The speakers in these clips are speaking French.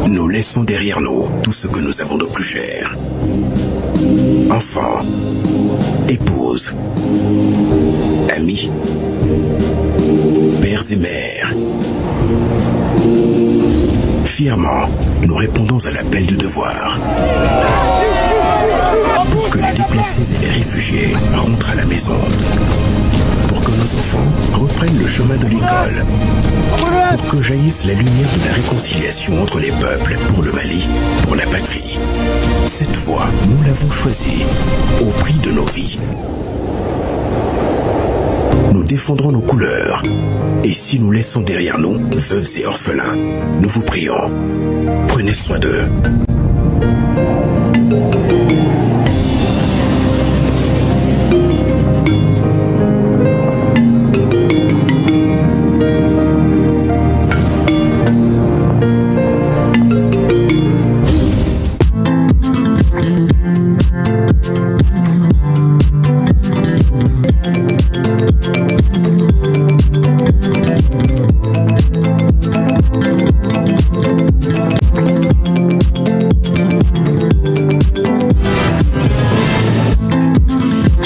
Nous laissons derrière nous tout ce que nous avons de plus cher. Enfants, épouses, amis, pères et mères. Fièrement, nous répondons à l'appel du devoir. Pour que les déplacés et les réfugiés rentrent à la maison. Pour que nos enfants reprennent le chemin de l'école. Pour que jaillisse la lumière de la réconciliation entre les peuples pour le Mali, pour la patrie. Cette voie, nous l'avons choisie au prix de nos vies. Nous défendrons nos couleurs. Et si nous laissons derrière nous veuves et orphelins, nous vous prions, prenez soin d'eux.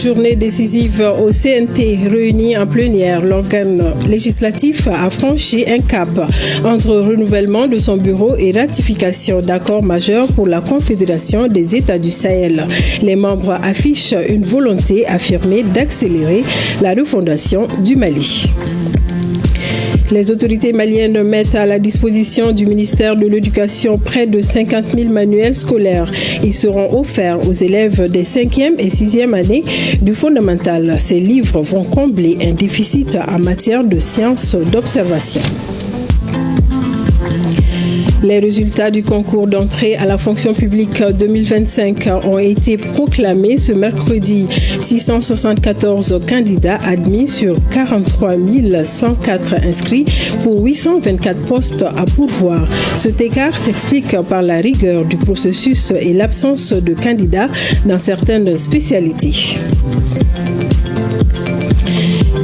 Journée décisive au CNT réunie en plénière, l'organe législatif a franchi un cap entre renouvellement de son bureau et ratification d'accords majeurs pour la Confédération des États du Sahel. Les membres affichent une volonté affirmée d'accélérer la refondation du Mali. Les autorités maliennes mettent à la disposition du ministère de l'Éducation près de 50 000 manuels scolaires. Ils seront offerts aux élèves des 5e et 6e années du fondamental. Ces livres vont combler un déficit en matière de sciences d'observation. Les résultats du concours d'entrée à la fonction publique 2025 ont été proclamés ce mercredi. 674 candidats admis sur 43 104 inscrits pour 824 postes à pourvoir. Cet écart s'explique par la rigueur du processus et l'absence de candidats dans certaines spécialités.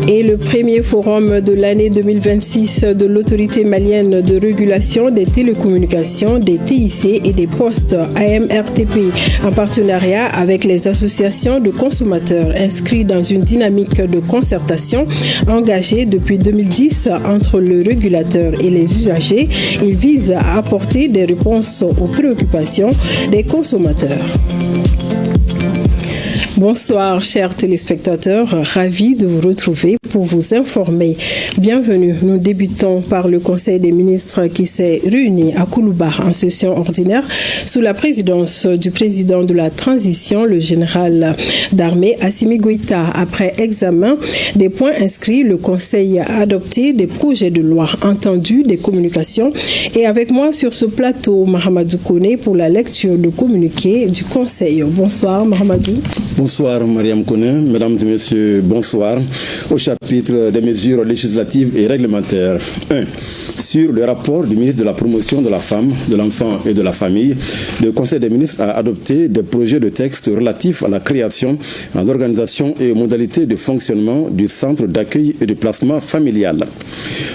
Et le premier forum de l'année 2026 de l'autorité malienne de régulation des télécommunications, des TIC et des postes AMRTP en partenariat avec les associations de consommateurs inscrits dans une dynamique de concertation engagée depuis 2010 entre le régulateur et les usagers. Il vise à apporter des réponses aux préoccupations des consommateurs. Bonsoir, chers téléspectateurs, ravis de vous retrouver pour vous informer. Bienvenue. Nous débutons par le Conseil des ministres qui s'est réuni à Koulouba en session ordinaire sous la présidence du président de la transition, le général d'armée Assimi Goïta. Après examen des points inscrits, le Conseil a adopté des projets de loi entendus des communications. Et avec moi sur ce plateau, Mahamadou Kone pour la lecture de communiqué du Conseil. Bonsoir, Mahamadou. Bonsoir Mariam Kone, mesdames et messieurs, bonsoir. Au chapitre des mesures législatives et réglementaires. 1. Sur le rapport du ministre de la Promotion de la Femme, de l'Enfant et de la Famille, le Conseil des ministres a adopté des projets de texte relatifs à la création, à l'organisation et aux modalités de fonctionnement du centre d'accueil et de placement familial.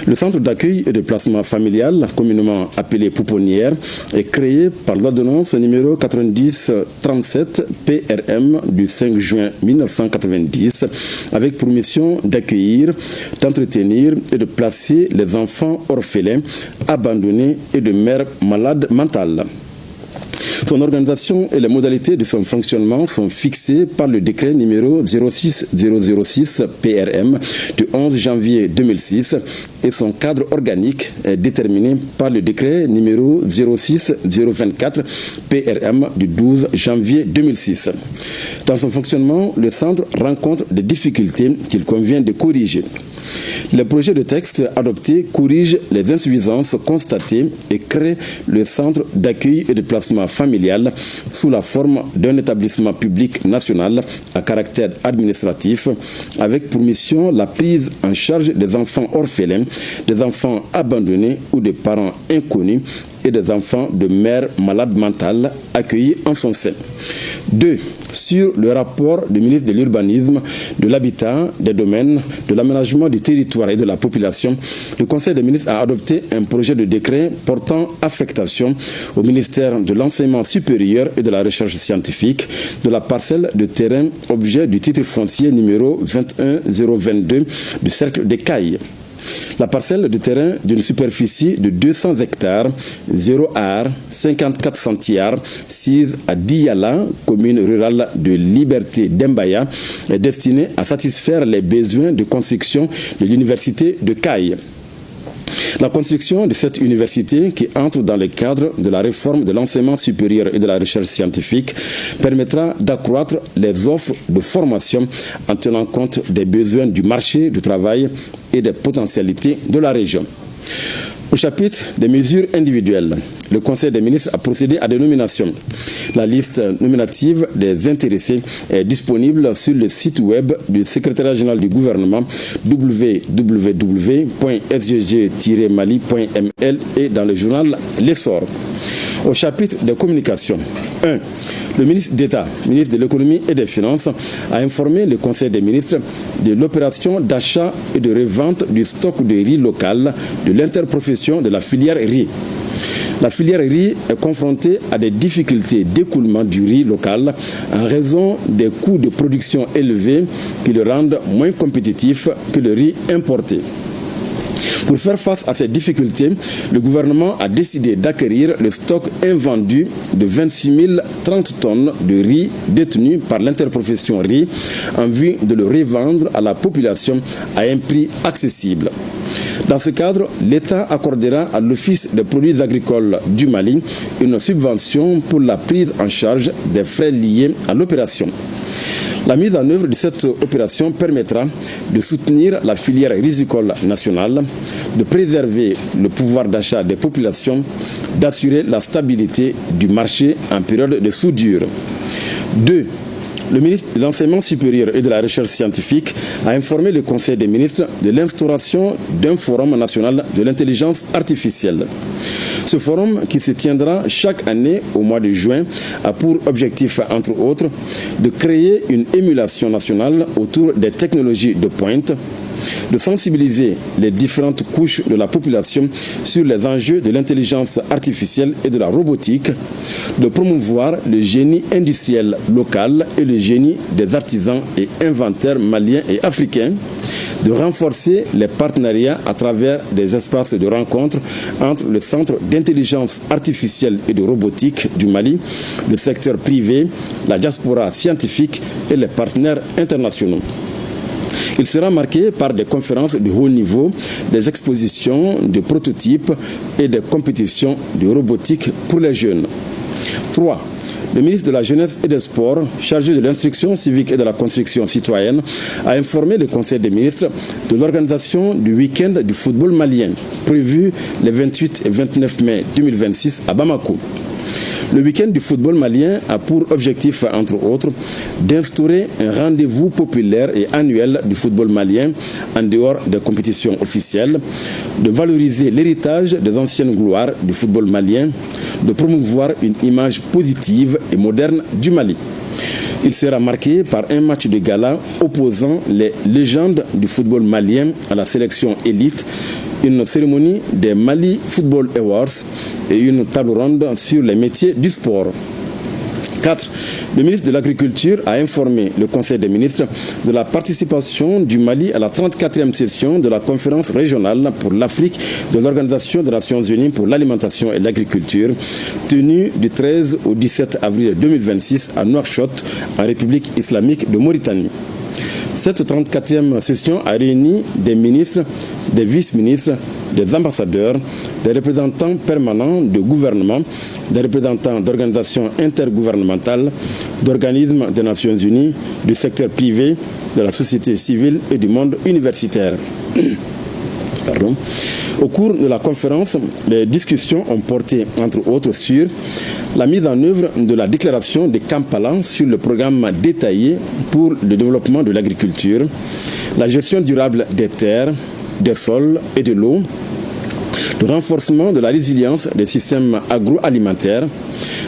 Le centre d'accueil et de placement familial, communément appelé pouponnière, est créé par l'ordonnance numéro 90-37 PRM du 5 juin 1990, avec pour mission d'accueillir, d'entretenir et de placer les enfants orphelins, abandonnés et de mères malades mentales. Son organisation et les modalités de son fonctionnement sont fixées par le décret numéro 06006 PRM du 11 janvier 2006 et son cadre organique est déterminé par le décret numéro 06024 PRM du 12 janvier 2006. Dans son fonctionnement, le centre rencontre des difficultés qu'il convient de corriger. Les projets de texte adoptés corrigent les insuffisances constatées et créent le centre d'accueil et de placement familial sous la forme d'un établissement public national à caractère administratif avec pour mission la prise en charge des enfants orphelins, des enfants abandonnés ou des parents inconnus et des enfants de mères malades mentales accueillis en son sein. 2. Sur le rapport du ministre de l'Urbanisme, de l'Habitat, des Domaines, de l'Aménagement du territoire et de la population, le Conseil des ministres a adopté un projet de décret portant affectation au ministère de l'Enseignement supérieur et de la Recherche scientifique de la parcelle de terrain objet du titre foncier numéro 21022 du Cercle des Cailles. La parcelle de terrain d'une superficie de 200 hectares, 0 ar, 54 centiares, sise à Diyala, commune rurale de Liberté d'Embaya, est destinée à satisfaire les besoins de construction de l'université de Caille. La construction de cette université, qui entre dans le cadre de la réforme de l'enseignement supérieur et de la recherche scientifique, permettra d'accroître les offres de formation en tenant compte des besoins du marché du travail et des potentialités de la région. Au chapitre des mesures individuelles, le Conseil des ministres a procédé à des nominations. La liste nominative des intéressés est disponible sur le site web du secrétariat général du gouvernement www.sgg-mali.ml et dans le journal L'Essor. Au chapitre des communications, 1. Le ministre d'État, ministre de l'Économie et des Finances, a informé le Conseil des ministres de l'opération d'achat et de revente du stock de riz local de l'interprofession de la filière riz. La filière riz est confrontée à des difficultés d'écoulement du riz local en raison des coûts de production élevés qui le rendent moins compétitif que le riz importé. Pour faire face à ces difficultés, le gouvernement a décidé d'acquérir le stock invendu de 26 030 tonnes de riz détenu par l'interprofession riz en vue de le revendre à la population à un prix accessible. Dans ce cadre, l'État accordera à l'Office des produits agricoles du Mali une subvention pour la prise en charge des frais liés à l'opération. La mise en œuvre de cette opération permettra de soutenir la filière risicole nationale, de préserver le pouvoir d'achat des populations, d'assurer la stabilité du marché en période de soudure. 2. Le ministre de l'Enseignement supérieur et de la Recherche scientifique a informé le Conseil des ministres de l'instauration d'un forum national de l'intelligence artificielle. Ce forum, qui se tiendra chaque année au mois de juin, a pour objectif, entre autres, de créer une émulation nationale autour des technologies de pointe, de sensibiliser les différentes couches de la population sur les enjeux de l'intelligence artificielle et de la robotique, de promouvoir le génie industriel local et le génie des artisans et inventaires maliens et africains, de renforcer les partenariats à travers des espaces de rencontre entre le Centre d'intelligence artificielle et de robotique du Mali, le secteur privé, la diaspora scientifique et les partenaires internationaux. Il sera marqué par des conférences de haut niveau, des expositions de prototypes et des compétitions de robotique pour les jeunes. 3. Le ministre de la Jeunesse et des Sports, chargé de l'instruction civique et de la construction citoyenne, a informé le Conseil des ministres de l'organisation du week-end du football malien, prévu les 28 et 29 mai 2026 à Bamako. Le week-end du football malien a pour objectif, entre autres, d'instaurer un rendez-vous populaire et annuel du football malien en dehors des compétitions officielles, de valoriser l'héritage des anciennes gloires du football malien, de promouvoir une image positive et moderne du Mali. Il sera marqué par un match de gala opposant les légendes du football malien à la sélection élite, une cérémonie des Mali Football Awards et une table ronde sur les métiers du sport. 4. Le ministre de l'Agriculture a informé le Conseil des ministres de la participation du Mali à la 34e session de la conférence régionale pour l'Afrique de l'Organisation des Nations Unies pour l'alimentation et l'agriculture, tenue du 13 au 17 avril 2026 à Nouakchott, en République islamique de Mauritanie. Cette 34e session a réuni des ministres, des vice-ministres, des ambassadeurs, des représentants permanents de gouvernement, des représentants d'organisations intergouvernementales, d'organismes des Nations Unies, du secteur privé, de la société civile et du monde universitaire. Au cours de la conférence, les discussions ont porté, entre autres, sur la mise en œuvre de la déclaration de Kampala sur le programme détaillé pour le développement de l'agriculture, la gestion durable des terres, des sols et de l'eau, le renforcement de la résilience des systèmes agroalimentaires,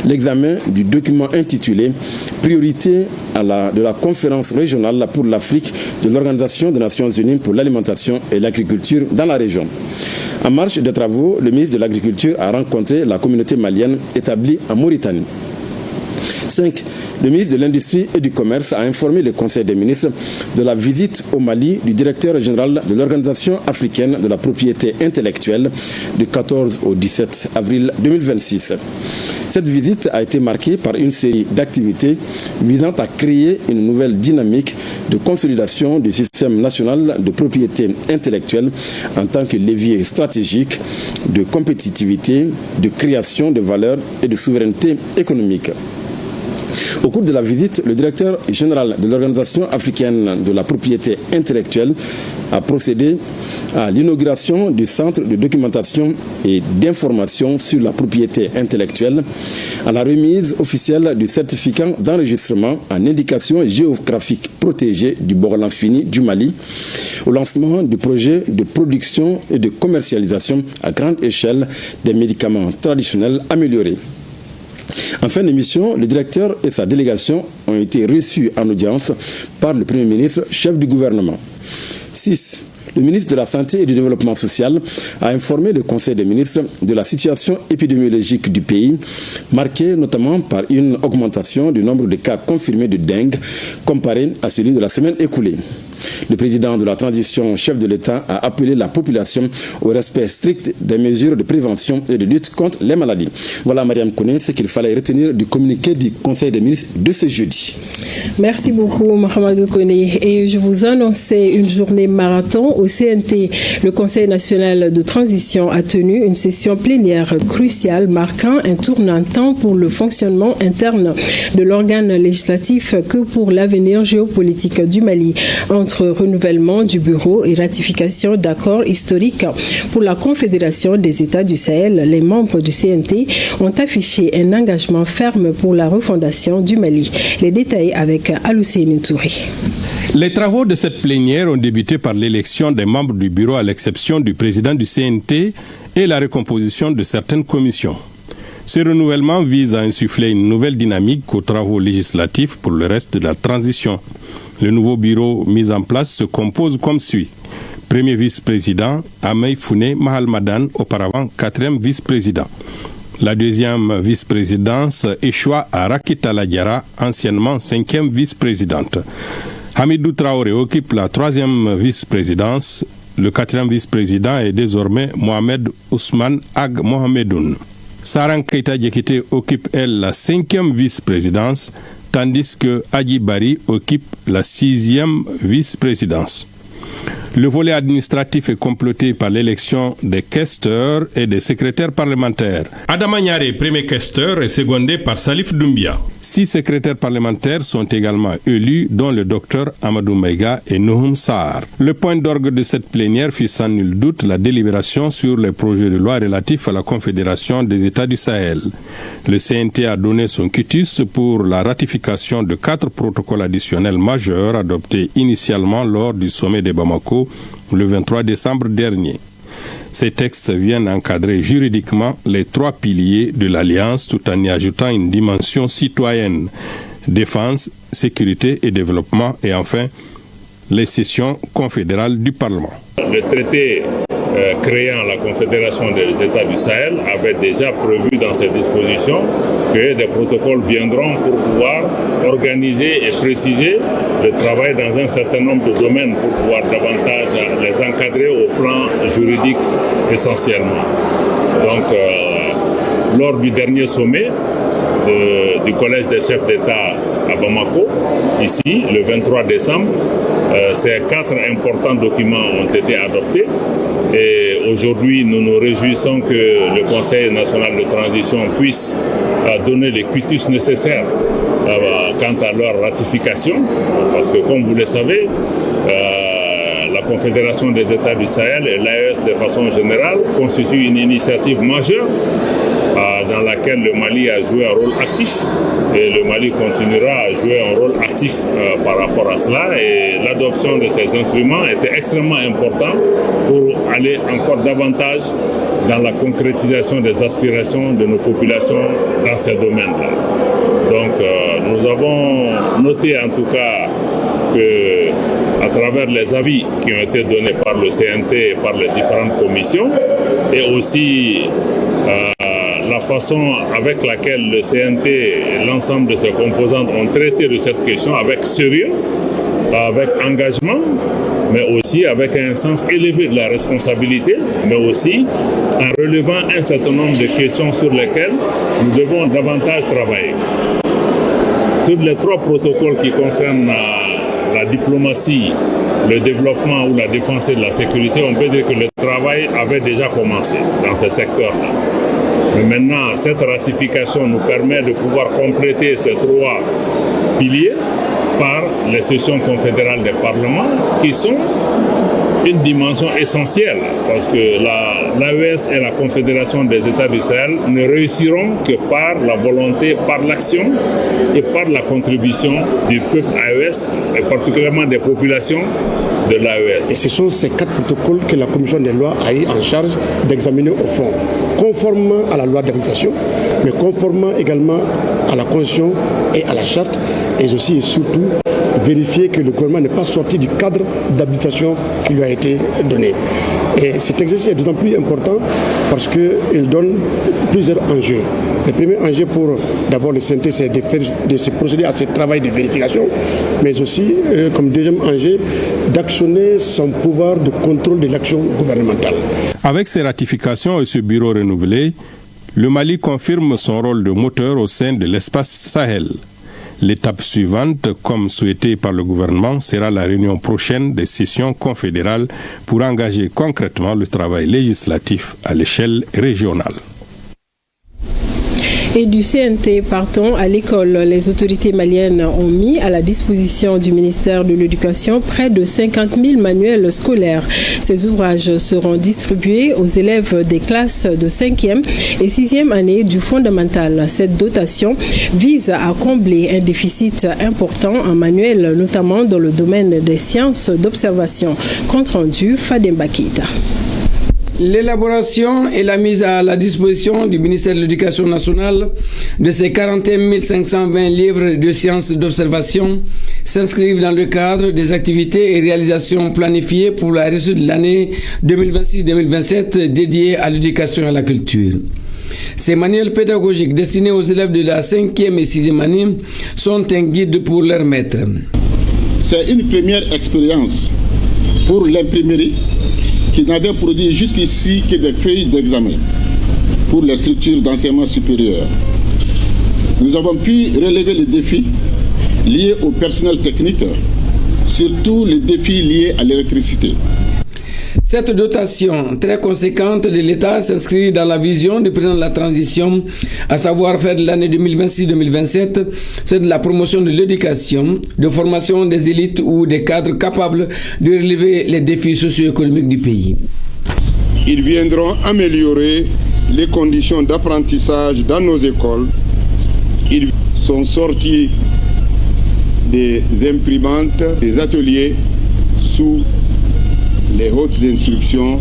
l'examen du document intitulé « Priorité de la conférence régionale pour l'Afrique de l'Organisation des Nations Unies pour l'alimentation et l'agriculture dans la région ». En marge des travaux, le ministre de l'Agriculture a rencontré la communauté malienne établie en Mauritanie. 5. Le ministre de l'Industrie et du Commerce a informé le Conseil des ministres de la visite au Mali du directeur général de l'Organisation africaine de la propriété intellectuelle du 14 au 17 avril 2026. Cette visite a été marquée par une série d'activités visant à créer une nouvelle dynamique de consolidation du système national de propriété intellectuelle en tant que levier stratégique de compétitivité, de création de valeur et de souveraineté économique. Au cours de la visite, le directeur général de l'Organisation africaine de la propriété intellectuelle a procédé à l'inauguration du centre de documentation et d'information sur la propriété intellectuelle, à la remise officielle du certificat d'enregistrement en indication géographique protégée du Borlan Fini du Mali, au lancement du projet de production et de commercialisation à grande échelle des médicaments traditionnels améliorés. En fin d'émission, le directeur et sa délégation ont été reçus en audience par le Premier ministre, chef du gouvernement. 6. Le ministre de la Santé et du Développement social a informé le Conseil des ministres de la situation épidémiologique du pays, marquée notamment par une augmentation du nombre de cas confirmés de dengue comparé à celui de la semaine écoulée. Le président de la transition, chef de l'État, a appelé la population au respect strict des mesures de prévention et de lutte contre les maladies. Voilà, Mariam Kone, ce qu'il fallait retenir du communiqué du Conseil des ministres de ce jeudi. Merci beaucoup, Mohamedou Kone. Et je vous annonçais une journée marathon au CNT. Le Conseil national de transition a tenu une session plénière cruciale marquant un tournant tant pour le fonctionnement interne de l'organe législatif que pour l'avenir géopolitique du Mali. Entre renouvellement du bureau et ratification d'accords historiques pour la Confédération des États du Sahel, les membres du CNT ont affiché un engagement ferme pour la refondation du Mali. Les détails avec Alousseinou Touré. Les travaux de cette plénière ont débuté par l'élection des membres du bureau à l'exception du président du CNT et la recomposition de certaines commissions. Ce renouvellement vise à insuffler une nouvelle dynamique aux travaux législatifs pour le reste de la transition. Le nouveau bureau mis en place se compose comme suit. Premier vice-président, Amey Founé Mahalmadan, auparavant quatrième vice-président. La deuxième vice-présidence échoua à Rakita Ladiara, anciennement cinquième vice-présidente. Hamidou Traoré occupe la troisième vice-présidence. Le quatrième vice-président est désormais Mohamed Ousmane Ag Mohamedoun. Sarang Keita Diakité occupe, elle, la cinquième vice-présidence, tandis que Hadji Bari occupe la sixième vice-présidence. Le volet administratif est complété par l'élection des questeurs et des secrétaires parlementaires. Adama Niaré, premier questeur, est secondé par Salif Doumbia. 6 secrétaires parlementaires sont également élus, dont le docteur Amadou Maïga et Nouhoum Sarr. Le point d'orgue de cette plénière fut sans nul doute la délibération sur les projets de loi relatifs à la Confédération des États du Sahel. Le CNT a donné son quitus pour la ratification de 4 protocoles additionnels majeurs adoptés initialement lors du sommet de Bamako le 23 décembre dernier. Ces textes viennent encadrer juridiquement les 3 piliers de l'Alliance tout en y ajoutant une dimension citoyenne, défense, sécurité et développement et enfin les sessions confédérales du Parlement. Le traité créant la Confédération des États du Sahel avait déjà prévu dans ses dispositions que des protocoles viendront pour pouvoir organiser et préciser le travail dans un certain nombre de domaines pour pouvoir davantage les encadrer au plan juridique essentiellement. Donc, lors du dernier sommet du Collège des chefs d'État à Bamako, ici, le 23 décembre, ces 4 importants documents ont été adoptés. Et aujourd'hui, nous nous réjouissons que le Conseil national de transition puisse donner les quitus nécessaires quant à leur ratification. Parce que, comme vous le savez, la Confédération des États du Sahel et l'AES de façon générale constituent une initiative majeure dans laquelle le Mali a joué un rôle actif et le Mali continuera à jouer un rôle actif par rapport à cela, et l'adoption de ces instruments était extrêmement important pour aller encore davantage dans la concrétisation des aspirations de nos populations dans ces domaines-là. Donc nous avons noté en tout cas que à travers les avis qui ont été donnés par le CNT et par les différentes commissions, et aussi la façon avec laquelle le CNT et l'ensemble de ses composantes ont traité de cette question avec sérieux, avec engagement, mais aussi avec un sens élevé de la responsabilité, mais aussi en relevant un certain nombre de questions sur lesquelles nous devons davantage travailler. Sur les 3 protocoles qui concernent la diplomatie, le développement ou la défense et la sécurité, on peut dire que le travail avait déjà commencé dans ces secteurs-là. Mais maintenant, cette ratification nous permet de pouvoir compléter ces 3 piliers par les sessions confédérales des parlements qui sont une dimension essentielle, parce que l'AES et la Confédération des États du Sahel ne réussiront que par la volonté, par l'action et par la contribution du peuple AES, et particulièrement des populations de l'AES. Et ce sont ces 4 protocoles que la Commission des lois a eu en charge d'examiner au fond, conformément à la loi d'habilitation, mais conformément également à la Constitution et à la Charte, et aussi et surtout vérifier que le gouvernement n'est pas sorti du cadre d'habilitation qui lui a été donné. Et cet exercice est d'autant plus important parce qu'il donne plusieurs enjeux. Le premier enjeu pour d'abord le CNT, c'est de se procéder à ce travail de vérification, mais aussi comme deuxième enjeu, d'actionner son pouvoir de contrôle de l'action gouvernementale. Avec ces ratifications et ce bureau renouvelé, le Mali confirme son rôle de moteur au sein de l'espace Sahel. L'étape suivante, comme souhaité par le gouvernement, sera la réunion prochaine des sessions confédérales pour engager concrètement le travail législatif à l'échelle régionale. Et du CNT, partons à l'école. Les autorités maliennes ont mis à la disposition du ministère de l'Éducation près de 50 000 manuels scolaires. Ces ouvrages seront distribués aux élèves des classes de 5e et 6e année du fondamental. Cette dotation vise à combler un déficit important en manuels, notamment dans le domaine des sciences d'observation. Compte rendu, Fadem Bakita. L'élaboration et la mise à la disposition du ministère de l'Éducation nationale de ces 41 520 livres de sciences d'observation s'inscrivent dans le cadre des activités et réalisations planifiées pour la réussite de l'année 2026-2027 dédiée à l'éducation et à la culture. Ces manuels pédagogiques destinés aux élèves de la 5e et 6e année sont un guide pour leurs maîtres. C'est une première expérience pour l'imprimerie qui n'avait produit jusqu'ici que des feuilles d'examen pour les structures d'enseignement supérieur. Nous avons pu relever les défis liés au personnel technique, surtout les défis liés à l'électricité. Cette dotation très conséquente de l'État s'inscrit dans la vision du président de la transition, à savoir faire de l'année 2026-2027, c'est de la promotion de l'éducation, de formation des élites ou des cadres capables de relever les défis socio-économiques du pays. Ils viendront améliorer les conditions d'apprentissage dans nos écoles. Ils sont sortis des imprimantes, des ateliers sous les hautes instructions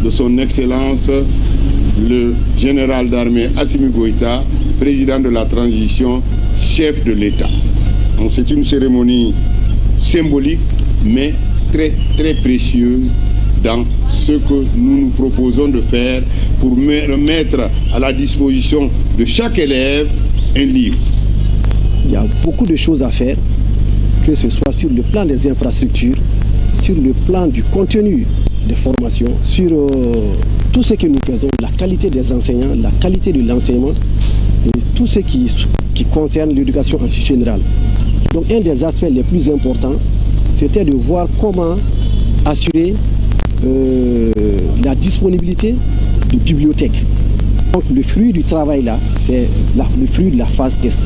de son Excellence le général d'armée Assimi Goïta, président de la transition, chef de l'État. Donc c'est une cérémonie symbolique, mais très très précieuse dans ce que nous nous proposons de faire pour mettre à la disposition de chaque élève un livre. Il y a beaucoup de choses à faire, que ce soit sur le plan des infrastructures, sur le plan du contenu des formations, sur tout ce que nous faisons, la qualité des enseignants, la qualité de l'enseignement et tout ce qui concerne l'éducation en général. Donc un des aspects les plus importants, c'était de voir comment assurer la disponibilité de bibliothèques. Donc le fruit du travail là, c'est le fruit de la phase test.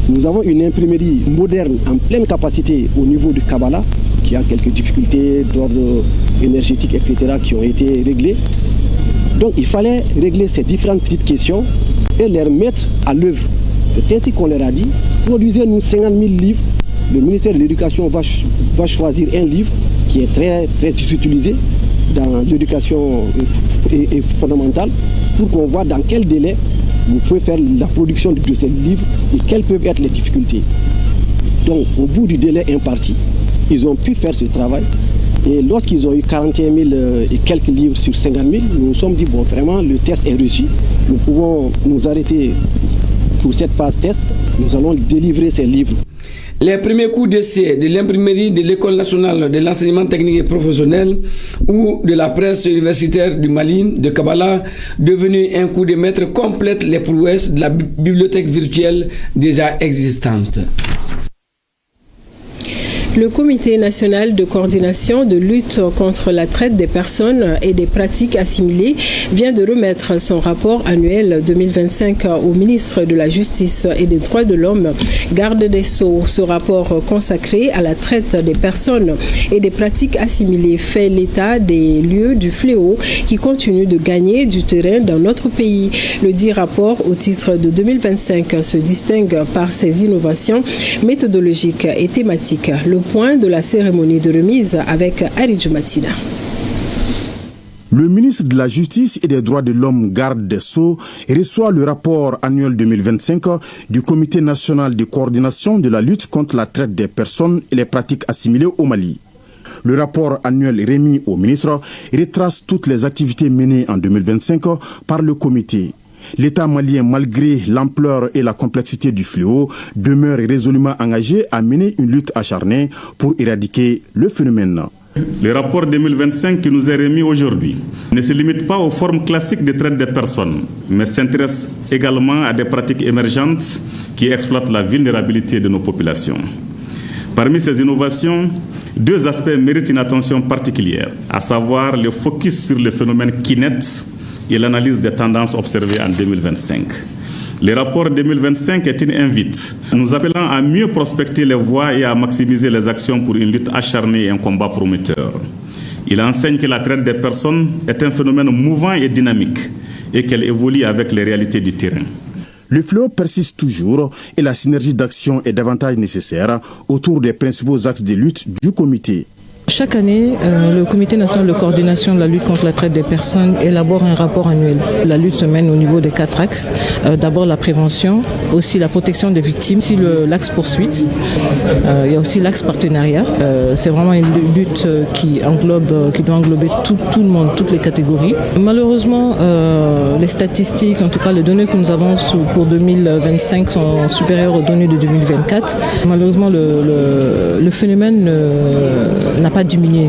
Nous avons une imprimerie moderne en pleine capacité au niveau du Kabbalah, qui a quelques difficultés d'ordre énergétique, etc., qui ont été réglées. Donc il fallait régler ces différentes petites questions et les remettre à l'œuvre. C'est ainsi qu'on leur a dit, produisez-nous 50 000 livres. Le ministère de l'Éducation va choisir un livre qui est très, très utilisé dans l'éducation fondamentale pour qu'on voit dans quel délai vous pouvez faire la production de ces livres et quelles peuvent être les difficultés. Donc, au bout du délai imparti, ils ont pu faire ce travail. Et lorsqu'ils ont eu 41 000 et quelques livres sur 50 000, nous nous sommes dit, bon, vraiment, le test est réussi. Nous pouvons nous arrêter pour cette phase test. Nous allons délivrer ces livres. Les premiers coups d'essai de l'imprimerie de l'École nationale de l'enseignement technique et professionnel ou de la presse universitaire du Mali, de Kabbalah, devenu un coup de maître, complète les prouesses de la bibliothèque virtuelle déjà existante. Le Comité national de coordination de lutte contre la traite des personnes et des pratiques assimilées vient de remettre son rapport annuel 2025 au ministre de la Justice et des Droits de l'Homme, garde des Sceaux. Ce rapport consacré à la traite des personnes et des pratiques assimilées fait l'état des lieux du fléau qui continue de gagner du terrain dans notre pays. Le dit rapport au titre de 2025 se distingue par ses innovations méthodologiques et thématiques. Le point de la cérémonie de remise avec Aridjou Matina. Le ministre de la Justice et des Droits de l'Homme, garde des Sceaux, reçoit le rapport annuel 2025 du Comité national de coordination de la lutte contre la traite des personnes et les pratiques assimilées au Mali. Le rapport annuel remis au ministre retrace toutes les activités menées en 2025 par le comité. L'État malien, malgré l'ampleur et la complexité du fléau, demeure résolument engagé à mener une lutte acharnée pour éradiquer le phénomène. Le rapport 2025 qui nous est remis aujourd'hui ne se limite pas aux formes classiques de traite des personnes, mais s'intéresse également à des pratiques émergentes qui exploitent la vulnérabilité de nos populations. Parmi ces innovations, deux aspects méritent une attention particulière, à savoir le focus sur le phénomène Kinet et l'analyse des tendances observées en 2025. Le rapport 2025 est une invite, nous appelant à mieux prospecter les voies et à maximiser les actions pour une lutte acharnée et un combat prometteur. Il enseigne que la traite des personnes est un phénomène mouvant et dynamique et qu'elle évolue avec les réalités du terrain. Le fléau persiste toujours et la synergie d'action est davantage nécessaire autour des principaux axes de lutte du comité. Chaque année, le Comité national de coordination de la lutte contre la traite des personnes élabore un rapport annuel. La lutte se mène au niveau de 4 axes. D'abord la prévention, aussi la protection des victimes, aussi l'axe poursuite. Il y a aussi l'axe partenariat. C'est vraiment une lutte qui doit englober tout le monde, toutes les catégories. Malheureusement, les statistiques, en tout cas les données que nous avons pour 2025 sont supérieures aux données de 2024. Malheureusement, le phénomène n'a pas diminué.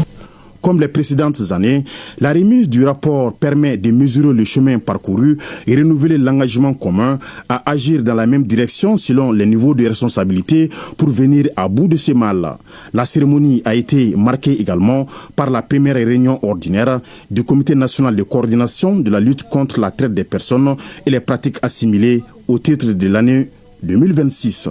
Comme les précédentes années, la remise du rapport permet de mesurer le chemin parcouru et renouveler l'engagement commun à agir dans la même direction selon les niveaux de responsabilité pour venir à bout de ce mal. La cérémonie a été marquée également par la première réunion ordinaire du Comité national de coordination de la lutte contre la traite des personnes et les pratiques assimilées au titre de l'année 2026.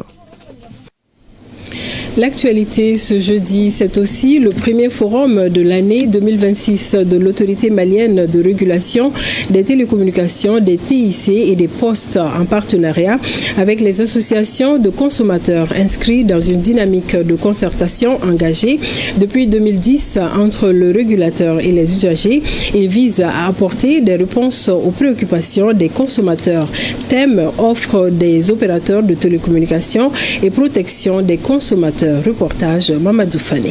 L'actualité ce jeudi, c'est aussi le premier forum de l'année 2026 de l'autorité malienne de régulation des télécommunications, des TIC et des postes en partenariat avec les associations de consommateurs inscrits dans une dynamique de concertation engagée depuis 2010 entre le régulateur et les usagers. Il vise à apporter des réponses aux préoccupations des consommateurs. Thème, offre des opérateurs de télécommunications et protection des consommateurs. Reportage Mamadou Fane.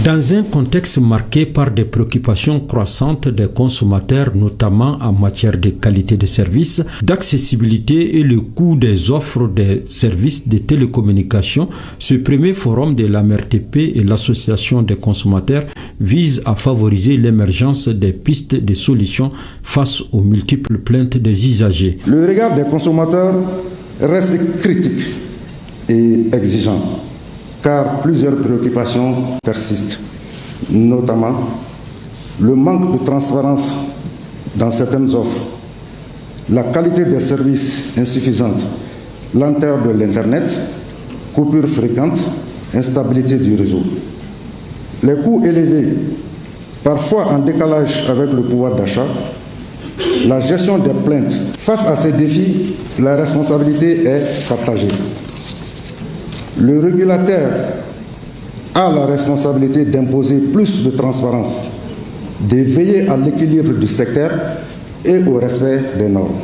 Dans un contexte marqué par des préoccupations croissantes des consommateurs, notamment en matière de qualité de service, d'accessibilité et le coût des offres des services de télécommunications, ce premier forum de l'AMRTP et l'Association des consommateurs vise à favoriser l'émergence des pistes de solutions face aux multiples plaintes des usagers. Le regard des consommateurs reste critique et exigeant, car plusieurs préoccupations persistent, notamment le manque de transparence dans certaines offres, la qualité des services insuffisante, lenteur de l'Internet, coupures fréquentes, instabilité du réseau. Les coûts élevés, parfois en décalage avec le pouvoir d'achat, la gestion des plaintes. Face à ces défis, la responsabilité est partagée. Le régulateur a la responsabilité d'imposer plus de transparence, de veiller à l'équilibre du secteur et au respect des normes.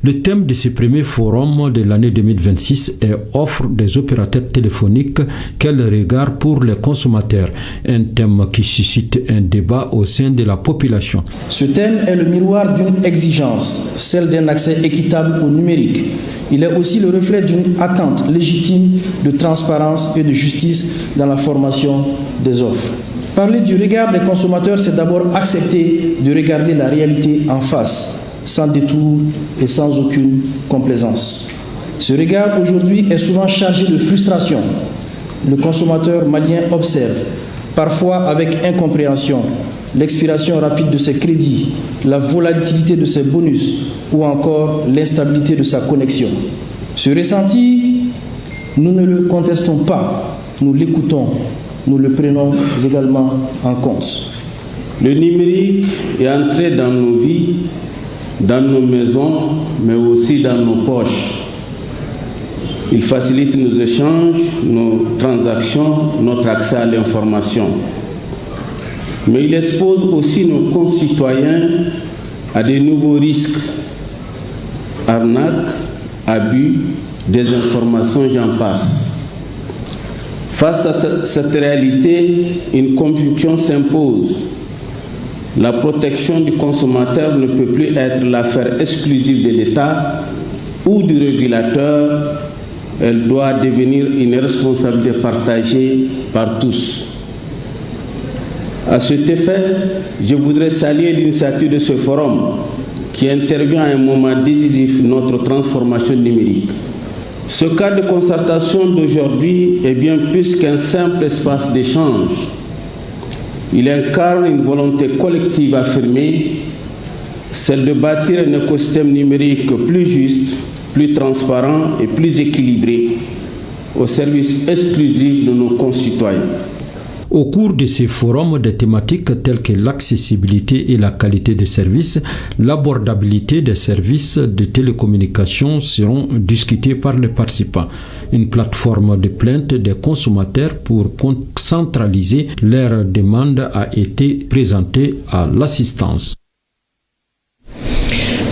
Le thème de ce premier forum de l'année 2026 est « Offre des opérateurs téléphoniques, quel regard pour les consommateurs ?» Un thème qui suscite un débat au sein de la population. Ce thème est le miroir d'une exigence, celle d'un accès équitable au numérique. Il est aussi le reflet d'une attente légitime de transparence et de justice dans la formation des offres. Parler du regard des consommateurs, c'est d'abord accepter de regarder la réalité en face, sans détour et sans aucune complaisance. Ce regard aujourd'hui est souvent chargé de frustration. Le consommateur malien observe, parfois avec incompréhension, l'expiration rapide de ses crédits, la volatilité de ses bonus ou encore l'instabilité de sa connexion. Ce ressenti, nous ne le contestons pas, nous l'écoutons, nous le prenons également en compte. Le numérique est entré dans nos vies, dans nos maisons, mais aussi dans nos poches. Il facilite nos échanges, nos transactions, notre accès à l'information. Mais il expose aussi nos concitoyens à de nouveaux risques, arnaques, abus, désinformation, j'en passe. Face à cette réalité, une conviction s'impose. La protection du consommateur ne peut plus être l'affaire exclusive de l'État ou du régulateur. Elle doit devenir une responsabilité partagée par tous. À cet effet, je voudrais saluer l'initiative de ce forum qui intervient à un moment décisif de notre transformation numérique. Ce cadre de concertation d'aujourd'hui est bien plus qu'un simple espace d'échange. Il incarne une volonté collective affirmée, celle de bâtir un écosystème numérique plus juste, plus transparent et plus équilibré, au service exclusif de nos concitoyens. Au cours de ces forums, des thématiques telles que l'accessibilité et la qualité des services, l'abordabilité des services de télécommunications seront discutées par les participants. Une plateforme de plainte des consommateurs pour centraliser leurs demandes a été présentée à l'assistance.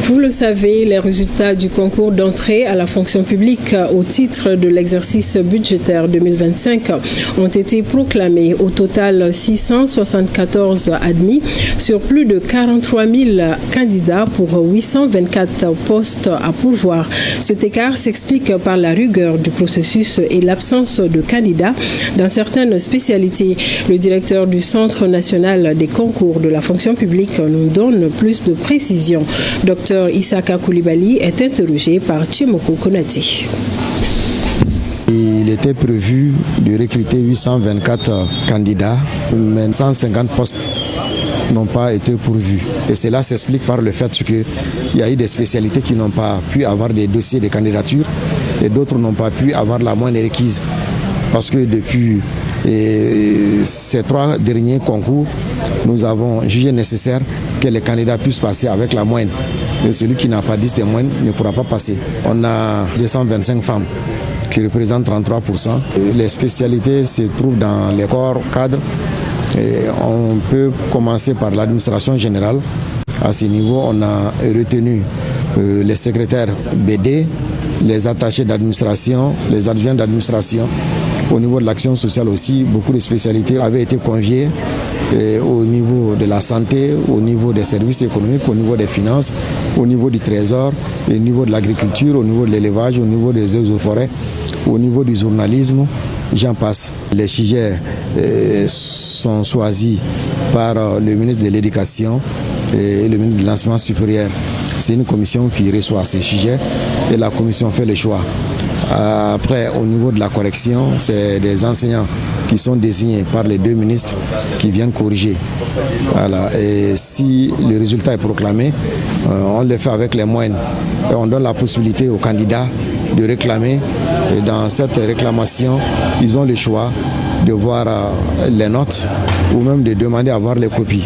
Vous le savez, les résultats du concours d'entrée à la fonction publique au titre de l'exercice budgétaire 2025 ont été proclamés. Au total, 674 admis sur plus de 43 000 candidats pour 824 postes à pourvoir. Cet écart s'explique par la rigueur du processus et l'absence de candidats dans certaines spécialités. Le directeur du Centre national des concours de la fonction publique nous donne plus de précisions. Dr Issaka Koulibaly est interrogé par Chimoko Konati. Il était prévu de recruter 824 candidats, mais 150 postes n'ont pas été pourvus. Et cela s'explique par le fait qu'il y a eu des spécialités qui n'ont pas pu avoir des dossiers de candidature et d'autres n'ont pas pu avoir la moyenne requise. Parce que depuis ces 3 derniers concours, nous avons jugé nécessaire que les candidats puissent passer avec la moyenne. Et celui qui n'a pas 10 de moyenne ne pourra pas passer. On a 225 femmes qui représentent 33%. Les spécialités se trouvent dans les corps cadres. Et on peut commencer par l'administration générale. À ce niveau, on a retenu les secrétaires BD, les attachés d'administration, les adjoints d'administration. Au niveau de l'action sociale aussi, beaucoup de spécialités avaient été conviées au niveau de la santé, au niveau des services économiques, au niveau des finances, au niveau du trésor, au niveau de l'agriculture, au niveau de l'élevage, au niveau des eaux et forêts, au niveau du journalisme, j'en passe. Les sujets sont choisis par le ministre de l'Éducation et le ministre de l'Enseignement supérieur. C'est une commission qui reçoit ces sujets et la commission fait le choix. Après, au niveau de la correction, c'est des enseignants qui sont désignés par les 2 ministres qui viennent corriger. Voilà. Et si le résultat est proclamé, on le fait avec les moyennes. Et on donne la possibilité aux candidats de réclamer. Et dans cette réclamation, ils ont le choix de voir les notes ou même de demander à voir les copies.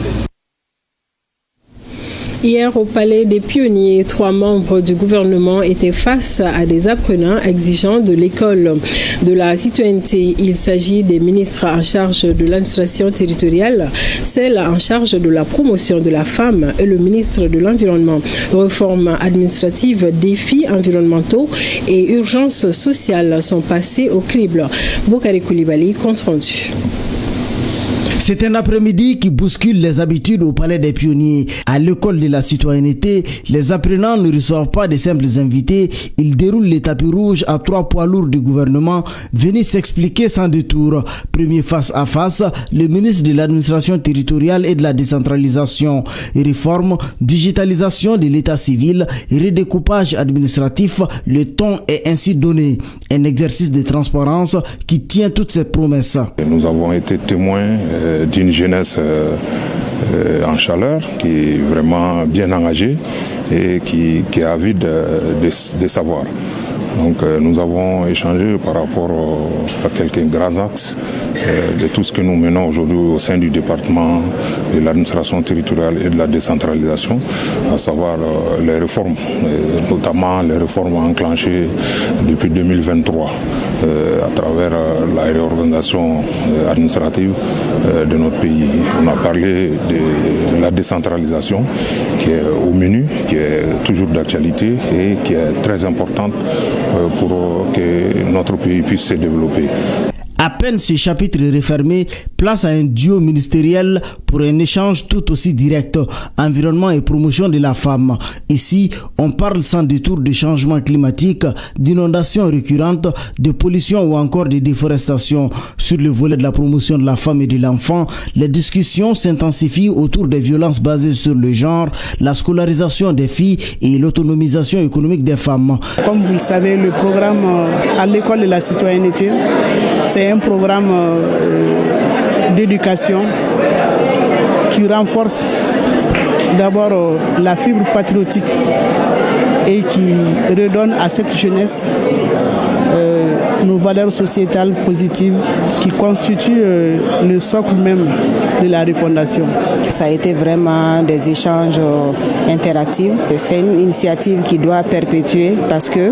Hier, au Palais des Pionniers, 3 membres du gouvernement étaient face à des apprenants exigeant de l'école de la citoyenneté. Il s'agit des ministres en charge de l'administration territoriale, celle en charge de la promotion de la femme et le ministre de l'Environnement. Réforme administrative, défis environnementaux et urgences sociales sont passés au crible. Bokari Koulibaly, compte rendu. C'est un après-midi qui bouscule les habitudes au Palais des Pionniers. À l'école de la citoyenneté, les apprenants ne reçoivent pas de simples invités. Ils déroulent les tapis rouges à 3 poids lourds du gouvernement venus s'expliquer sans détour. Premier face à face, le ministre de l'administration territoriale et de la décentralisation. Réforme, digitalisation de l'état civil, redécoupage administratif, le ton est ainsi donné. Un exercice de transparence qui tient toutes ses promesses. Nous avons été témoins d'une jeunesse en chaleur qui est vraiment bien engagée et qui est avide de savoir. Donc nous avons échangé par rapport à quelques grands axes de tout ce que nous menons aujourd'hui au sein du département de l'administration territoriale et de la décentralisation, à savoir les réformes, notamment les réformes enclenchées depuis 2023 à travers la réorganisation administrative de notre pays. On a parlé de la décentralisation qui est au menu, qui est toujours d'actualité et qui est très importante pour que notre pays puisse se développer. À peine ce chapitre refermé, place à un duo ministériel pour un échange tout aussi direct, environnement et promotion de la femme. Ici, on parle sans détour de changement climatique, d'inondations récurrentes, de pollution ou encore de déforestation. Sur le volet de la promotion de la femme et de l'enfant, les discussions s'intensifient autour des violences basées sur le genre, la scolarisation des filles et l'autonomisation économique des femmes. Comme vous le savez, le programme à l'école de la citoyenneté, c'est un programme d'éducation qui renforce d'abord la fibre patriotique et qui redonne à cette jeunesse nos valeurs sociétales positives qui constituent le socle même de la refondation. Ça a été vraiment des échanges interactifs. C'est une initiative qui doit perpétuer parce que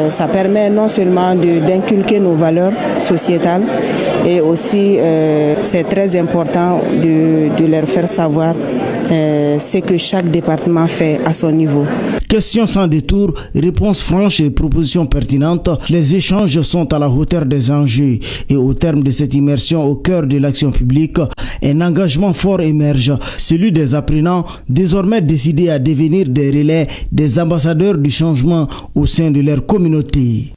ça permet non seulement d'inculquer nos valeurs sociétales et aussi c'est très important de leur faire savoir ce que chaque département fait à son niveau. Questions sans détour, réponses franches et propositions pertinentes, les échanges sont à la hauteur des enjeux. Et au terme de cette immersion au cœur de l'action publique, un engagement fort émerge, celui des apprenants, désormais décidés à devenir des relais, des ambassadeurs du changement au sein de leur communauté.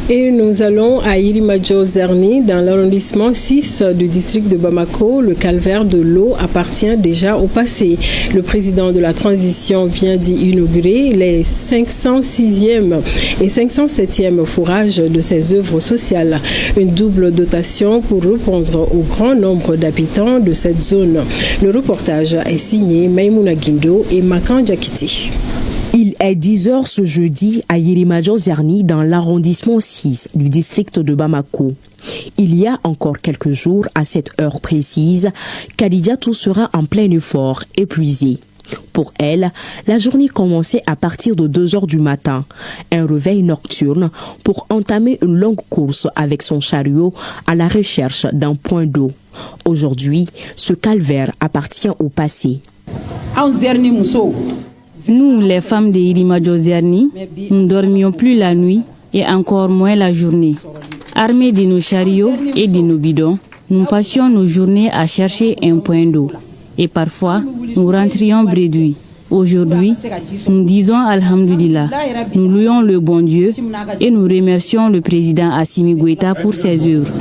Et nous allons à Irimajo Zerni, dans l'arrondissement 6 du district de Bamako. Le calvaire de l'eau appartient déjà au passé. Le président de la transition vient d'y inaugurer les 506e et 507e forages de ses œuvres sociales. Une double dotation pour répondre au grand nombre d'habitants de cette zone. Le reportage est signé Maïmouna Guindo et Makan Djakiti. Il est 10h ce jeudi à Irimajo Zerni dans l'arrondissement 6 du district de Bamako. Il y a encore quelques jours, à cette heure précise, Khadijatou sera en plein effort, épuisée. Pour elle, la journée commençait à partir de 2h du matin. Un réveil nocturne pour entamer une longue course avec son chariot à la recherche d'un point d'eau. Aujourd'hui, ce calvaire appartient au passé. Nous, les femmes de Irimajo Zerni, nous ne dormions plus la nuit et encore moins la journée. Armés de nos chariots et de nos bidons, nous passions nos journées à chercher un point d'eau. Et parfois, nous rentrions bredouilles. Aujourd'hui, nous disons Alhamdulillah. Nous louons le bon Dieu et nous remercions le président Assimi Goïta pour ses œuvres.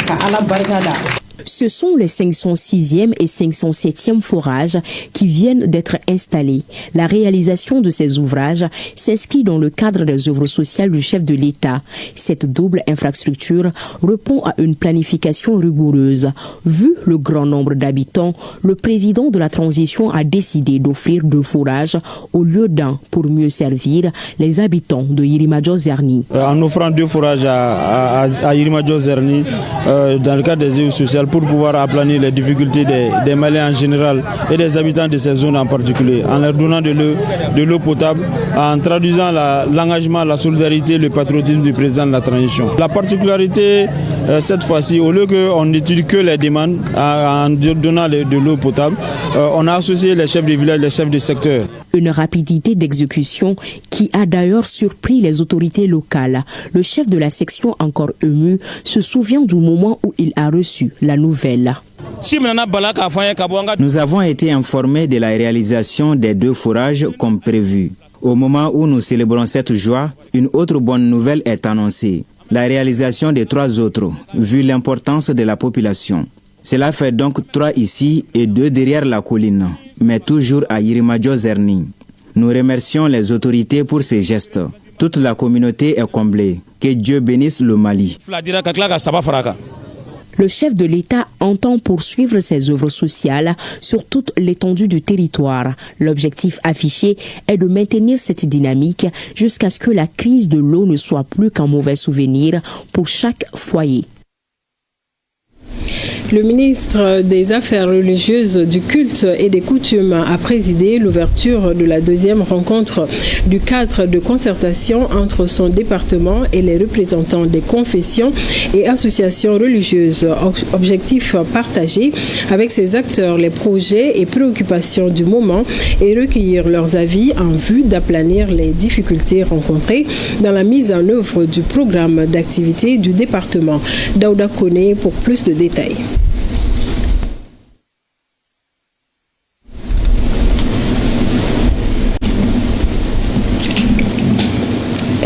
Ce sont les 506e et 507e forages qui viennent d'être installés. La réalisation de ces ouvrages s'inscrit dans le cadre des œuvres sociales du chef de l'État. Cette double infrastructure répond à une planification rigoureuse. Vu le grand nombre d'habitants, le président de la transition a décidé d'offrir 2 forages au lieu d'un pour mieux servir les habitants de Irimajo Zerni. En offrant 2 forages à Irimajo Zerni, dans le cadre des œuvres sociales, pour pouvoir aplanir les difficultés des Maliens en général et des habitants de ces zones en particulier, en leur donnant de l'eau potable, en traduisant l'engagement, la solidarité, le patriotisme du président de la transition. La particularité cette fois-ci, au lieu qu'on n'étudie que les demandes en donnant de l'eau potable, on a associé les chefs de village, les chefs de secteur. Une rapidité d'exécution qui a d'ailleurs surpris les autorités locales. Le chef de la section, encore ému, se souvient du moment où il a reçu la nouvelle. Nous avons été informés de la réalisation des 2 forages comme prévu. Au moment où nous célébrons cette joie, une autre bonne nouvelle est annoncée. La réalisation des 3 autres, vu l'importance de la population. Cela fait donc 3 ici et 2 derrière la colline, mais toujours à Yirimadio Zerni. Nous remercions les autorités pour ces gestes. Toute la communauté est comblée. Que Dieu bénisse le Mali. Le chef de l'État entend poursuivre ses œuvres sociales sur toute l'étendue du territoire. L'objectif affiché est de maintenir cette dynamique jusqu'à ce que la crise de l'eau ne soit plus qu'un mauvais souvenir pour chaque foyer. Le ministre des Affaires religieuses, du culte et des coutumes a présidé l'ouverture de la 2e rencontre du cadre de concertation entre son département et les représentants des confessions et associations religieuses. Objectif partagé avec ces acteurs, les projets et préoccupations du moment et recueillir leurs avis en vue d'aplanir les difficultés rencontrées dans la mise en œuvre du programme d'activité du département. Daouda Kone pour plus de détails.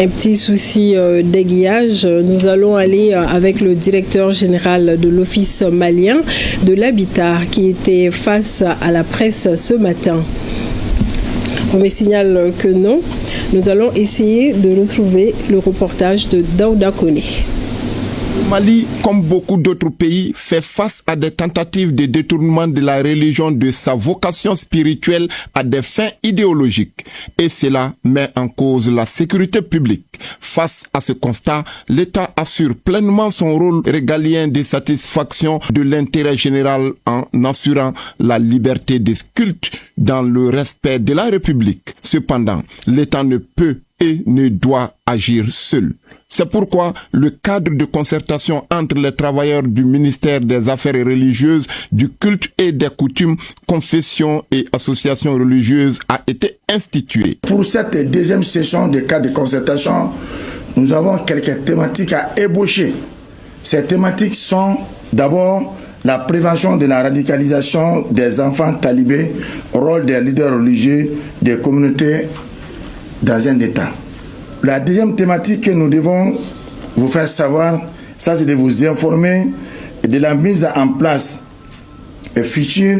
Un petit souci d'aiguillage. Nous allons aller avec le directeur général de l'Office malien de l'habitat qui était face à la presse ce matin. On me signale que non. Nous allons essayer de retrouver le reportage de Daouda Kone. Le Mali, comme beaucoup d'autres pays, fait face à des tentatives de détournement de la religion de sa vocation spirituelle à des fins idéologiques. Et cela met en cause la sécurité publique. Face à ce constat, l'État assure pleinement son rôle régalien de satisfaction de l'intérêt général en assurant la liberté des cultes dans le respect de la République. Cependant, l'État ne peut et ne doit agir seul. C'est pourquoi le cadre de concertation entre les travailleurs du ministère des Affaires religieuses, du culte et des coutumes, confessions et associations religieuses a été institué. Pour cette 2e session de cadre de concertation, nous avons quelques thématiques à ébaucher. Ces thématiques sont d'abord la prévention de la radicalisation des enfants talibés, rôle des leaders religieux des communautés dans un État. La 2e thématique que nous devons vous faire savoir, ça c'est de vous informer de la mise en place future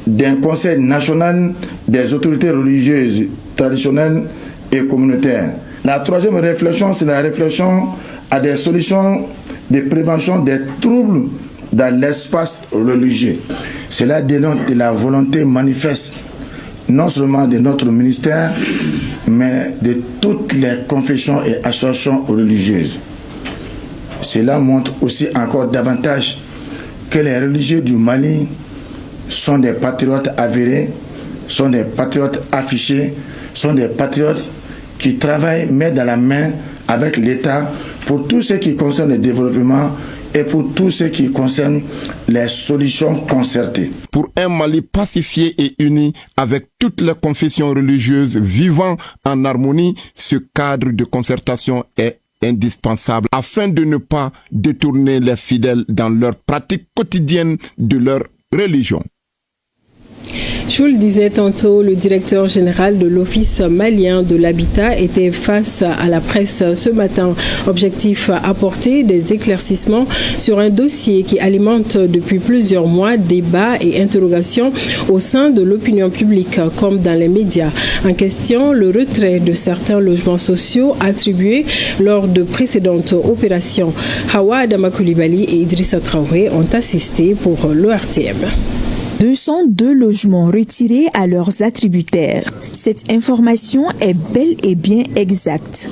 d'un conseil national des autorités religieuses, traditionnelles et communautaires. La 3e réflexion, c'est la réflexion à des solutions de prévention des troubles dans l'espace religieux. Cela dénote de la volonté manifeste non seulement de notre ministère, mais de toutes les confessions et associations religieuses. Cela montre aussi encore davantage que les religieux du Mali sont des patriotes avérés, sont des patriotes affichés, sont des patriotes qui travaillent main dans la main avec l'État pour tout ce qui concerne le développement et pour tout ce qui concerne les solutions concertées. Pour un Mali pacifié et uni avec toutes les confessions religieuses vivant en harmonie, ce cadre de concertation est indispensable afin de ne pas détourner les fidèles dans leur pratique quotidienne de leur religion. Je vous le disais tantôt, le directeur général de l'Office malien de l'habitat était face à la presse ce matin. Objectif, apporter des éclaircissements sur un dossier qui alimente depuis plusieurs mois débats et interrogations au sein de l'opinion publique comme dans les médias. En question, le retrait de certains logements sociaux attribués lors de précédentes opérations. Hawa Adama Koulibaly et Idrissa Traoré ont assisté pour l'ORTM. 202 logements retirés à leurs attributaires. Cette information est bel et bien exacte.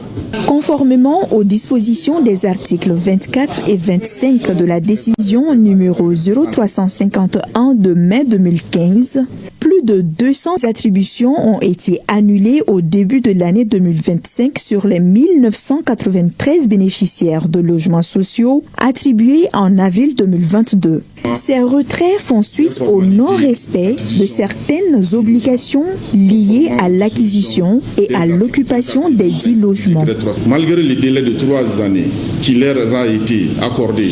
Conformément aux dispositions des articles 24 et 25 de la décision numéro 0351 de mai 2015, plus de 200 attributions ont été annulées au début de l'année 2025 sur les 1993 bénéficiaires de logements sociaux attribués en avril 2022. Ces retraits font suite au non-respect de certaines obligations liées à l'acquisition et à l'occupation des dits logements. Malgré le délai de 3 années qui leur a été accordé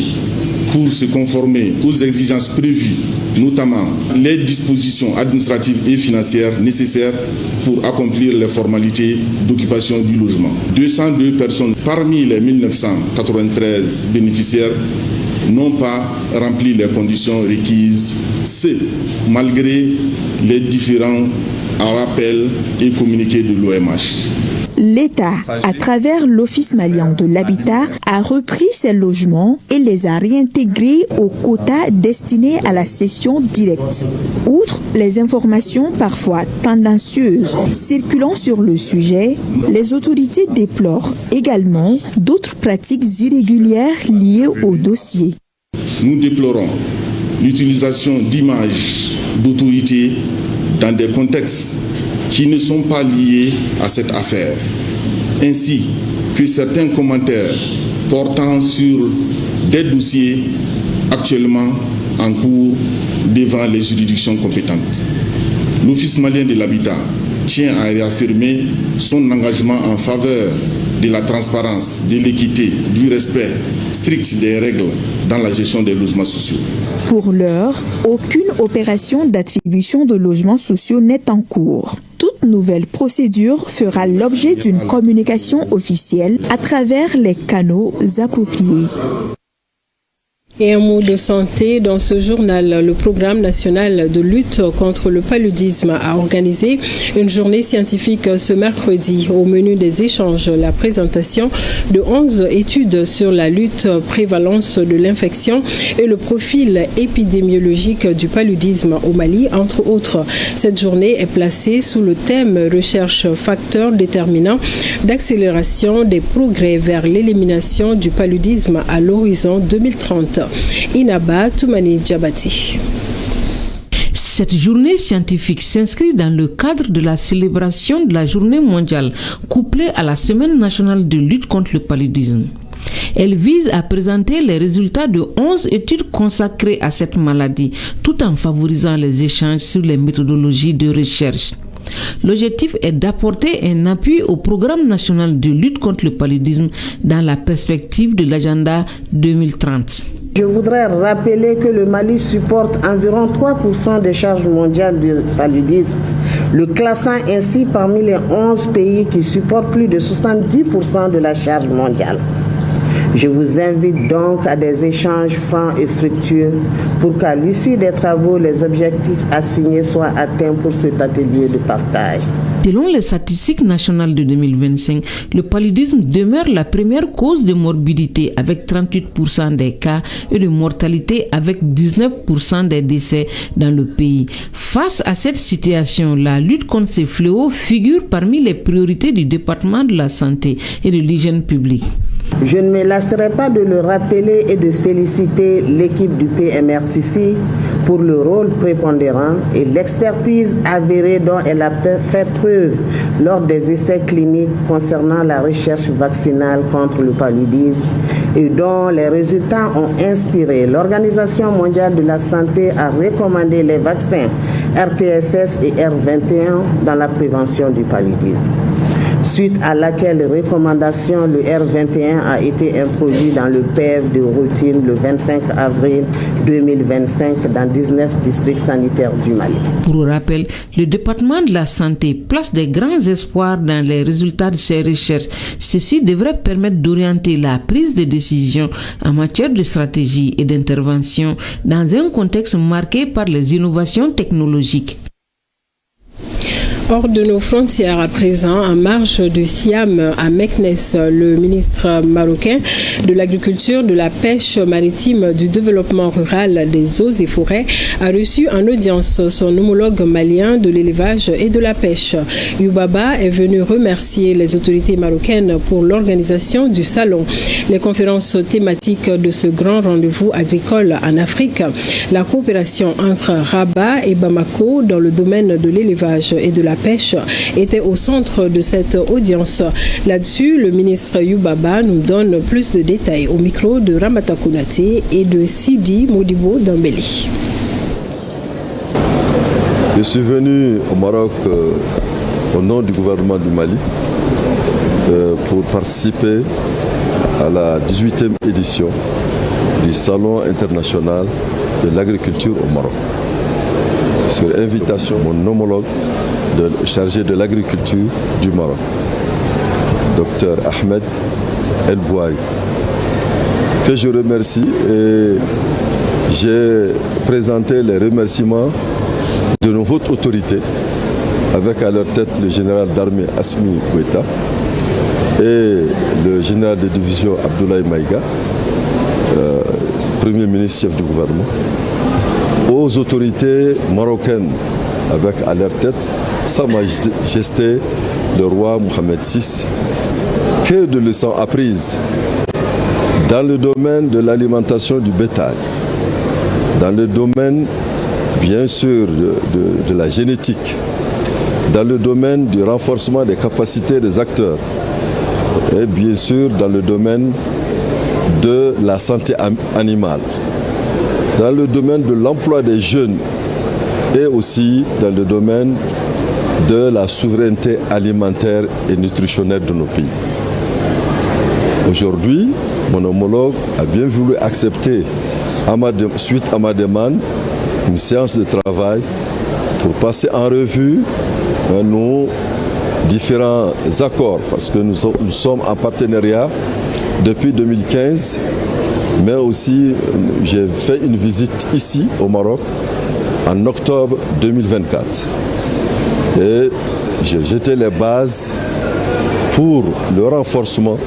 pour se conformer aux exigences prévues, notamment les dispositions administratives et financières nécessaires pour accomplir les formalités d'occupation du logement. 202 personnes parmi les 1993 bénéficiaires n'ont pas rempli les conditions requises, malgré les différents rappels et communiqués de l'OMH. L'État, à travers l'Office malien de l'habitat, a repris ces logements et les a réintégrés au quota destiné à la cession directe. Outre les informations parfois tendancieuses circulant sur le sujet, les autorités déplorent également d'autres pratiques irrégulières liées au dossier. Nous déplorons l'utilisation d'images d'autorités dans des contextes qui ne sont pas liés à cette affaire, ainsi que certains commentaires portant sur des dossiers actuellement en cours devant les juridictions compétentes. L'Office malien de l'habitat tient à réaffirmer son engagement en faveur de la transparence, de l'équité, du respect strict des règles dans la gestion des logements sociaux. Pour l'heure, aucune opération d'attribution de logements sociaux n'est en cours. Toute nouvelle procédure fera l'objet d'une communication officielle à travers les canaux appropriés. Et un mot de santé dans ce journal. Le programme national de lutte contre le paludisme a organisé une journée scientifique ce mercredi. Au menu des échanges, la présentation de 11 études sur la lutte, prévalence de l'infection et le profil épidémiologique du paludisme au Mali, entre autres. Cette journée est placée sous le thème recherche facteurs déterminants d'accélération des progrès vers l'élimination du paludisme à l'horizon 2030. Inaba Toumani Djabati. Cette journée scientifique s'inscrit dans le cadre de la célébration de la journée mondiale couplée à la semaine nationale de lutte contre le paludisme. Elle vise à présenter les résultats de 11 études consacrées à cette maladie, tout en favorisant les échanges sur les méthodologies de recherche. L'objectif est d'apporter un appui au programme national de lutte contre le paludisme dans la perspective de l'agenda 2030. Je voudrais rappeler que le Mali supporte environ 3% des charges mondiales du paludisme, le classant ainsi parmi les 11 pays qui supportent plus de 70% de la charge mondiale. Je vous invite donc à des échanges francs et fructueux pour qu'à l'issue des travaux, les objectifs assignés soient atteints pour cet atelier de partage. Selon les statistiques nationales de 2025, le paludisme demeure la première cause de morbidité avec 38% des cas et de mortalité avec 19% des décès dans le pays. Face à cette situation, la lutte contre ces fléaux figure parmi les priorités du département de la santé et de l'hygiène publique. Je ne me lasserai pas de le rappeler et de féliciter l'équipe du PMRTC pour le rôle prépondérant et l'expertise avérée dont elle a fait preuve lors des essais cliniques concernant la recherche vaccinale contre le paludisme et dont les résultats ont inspiré l'Organisation mondiale de la santé à recommander les vaccins RTSS et R21 dans la prévention du paludisme. Suite à laquelle recommandation, le R21 a été introduit dans le PEV de routine le 25 avril 2025 dans 19 districts sanitaires du Mali. Pour rappel, le département de la santé place des grands espoirs dans les résultats de ces recherches. Ceci devrait permettre d'orienter la prise de décision en matière de stratégie et d'intervention dans un contexte marqué par les innovations technologiques. Hors de nos frontières à présent, en marge du Siam à Meknes, le ministre marocain de l'Agriculture, de la Pêche maritime, du Développement rural, des eaux et forêts a reçu en audience son homologue malien de l'élevage et de la pêche. Youbaba est venu remercier les autorités marocaines pour l'organisation du salon. Les conférences thématiques de ce grand rendez-vous agricole en Afrique, la coopération entre Rabat et Bamako dans le domaine de l'élevage et de la pêche était au centre de cette audience. Là-dessus, le ministre Youbaba nous donne plus de détails au micro de Ramata Konaté et de Sidi Modibo Dambélé. Je suis venu au Maroc au nom du gouvernement du Mali pour participer à la 18e édition du Salon international de l'agriculture au Maroc. Sur invitation de mon homologue chargé de l'agriculture du Maroc, Dr Ahmed El Bouari, que je remercie, et j'ai présenté les remerciements de nos hautes autorités, avec à leur tête le général d'armée Asmi Goïta et le général de division Abdoulaye Maïga, Premier ministre, chef du gouvernement, aux autorités marocaines, avec à leur tête Sa Majesté le roi Mohamed VI. Que de leçons apprises dans le domaine de l'alimentation du bétail, dans le domaine bien sûr de la génétique, dans le domaine du renforcement des capacités des acteurs et bien sûr dans le domaine de la santé animale, dans le domaine de l'emploi des jeunes et aussi dans le domaine de la souveraineté alimentaire et nutritionnelle de nos pays. Aujourd'hui, mon homologue a bien voulu accepter, suite à ma demande, une séance de travail pour passer en revue nos différents accords, parce que nous sommes en partenariat depuis 2015, mais aussi j'ai fait une visite ici au Maroc en octobre 2024. Et j'ai jeté les bases pour le renforcement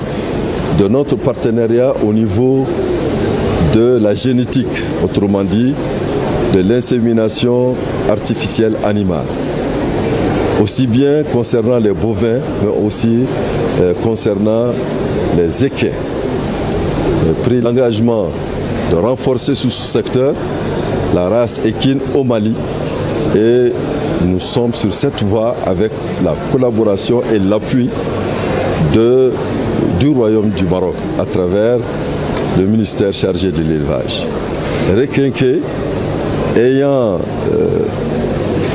de notre partenariat au niveau de la génétique, autrement dit, de l'insémination artificielle animale. Aussi bien concernant les bovins, mais aussi concernant les équins. J'ai pris l'engagement de renforcer ce secteur, la race équine au Mali, et nous sommes sur cette voie avec la collaboration et l'appui du Royaume du Maroc à travers le ministère chargé de l'élevage. Requinqué, ayant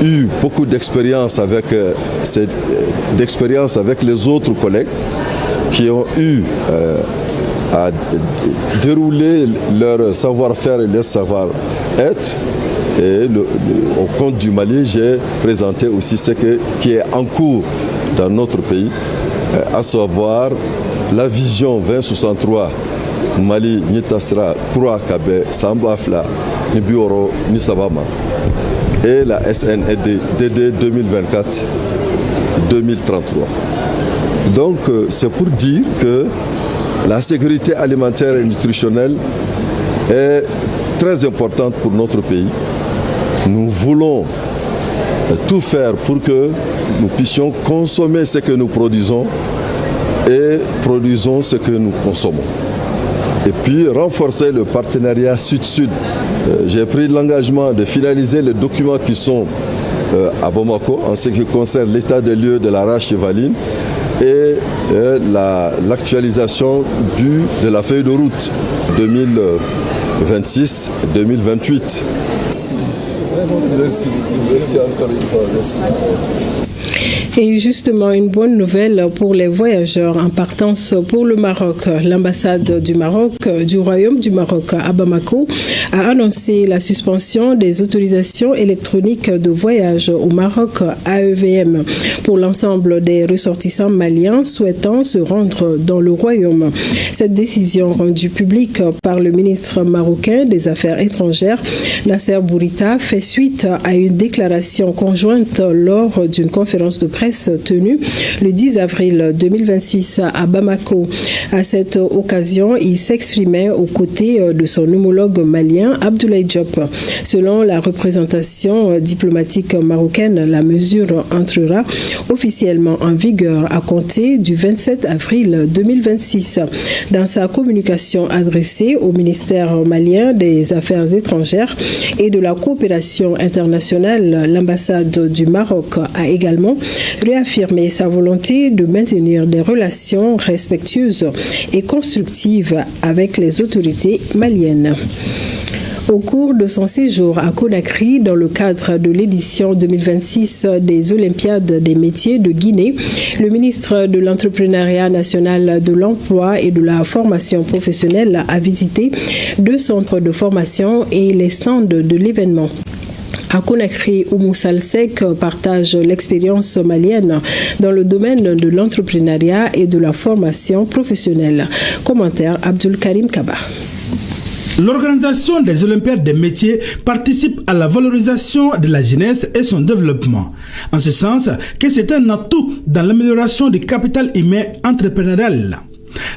eu beaucoup d'expérience avec les autres collègues qui ont eu à dérouler leur savoir-faire et leur savoir-être. Et au compte du Mali, j'ai présenté aussi ce qui est en cours dans notre pays, à savoir la vision 2063 Mali Nitasra Kura Kabe Sambafla Nibioro Nisabama et la SNED DD 2024-2033. Donc c'est pour dire que la sécurité alimentaire et nutritionnelle est très importante pour notre pays. Nous voulons tout faire pour que nous puissions consommer ce que nous produisons et produisons ce que nous consommons. Et puis renforcer le partenariat sud-sud. J'ai pris l'engagement de finaliser les documents qui sont à Bamako en ce qui concerne l'état des lieux de la race chevaline et l'actualisation de la feuille de route 2026-2028. Et justement, une bonne nouvelle pour les voyageurs en partance pour le Maroc. L'ambassade du Maroc, du Royaume du Maroc à Bamako, a annoncé la suspension des autorisations électroniques de voyage au Maroc AEVM pour l'ensemble des ressortissants maliens souhaitant se rendre dans le Royaume. Cette décision rendue publique par le ministre marocain des Affaires étrangères, Nasser Bourita, fait suite à une déclaration conjointe lors d'une conférence de presse tenue le 10 avril 2026 à Bamako. À cette occasion, il s'exprimait aux côtés de son homologue malien, Abdoulaye Diop. Selon la représentation diplomatique marocaine, la mesure entrera officiellement en vigueur à compter du 27 avril 2026. Dans sa communication adressée au ministère malien des Affaires étrangères et de la coopération internationale, l'ambassade du Maroc a également réaffirmé sa volonté de maintenir des relations respectueuses et constructives avec les autorités maliennes. Au cours de son séjour à Conakry, dans le cadre de l'édition 2026 des Olympiades des métiers de Guinée, le ministre de l'Entrepreneuriat national, de l'Emploi et de la formation professionnelle a visité 2 centres de formation et les stands de l'événement. À Conakry, Oumou Salsek partage l'expérience malienne dans le domaine de l'entrepreneuriat et de la formation professionnelle. Commentaire Abdul Karim Kaba. L'organisation des Olympiades des métiers participe à la valorisation de la jeunesse et son développement, en ce sens que c'est un atout dans l'amélioration du capital humain entrepreneurial.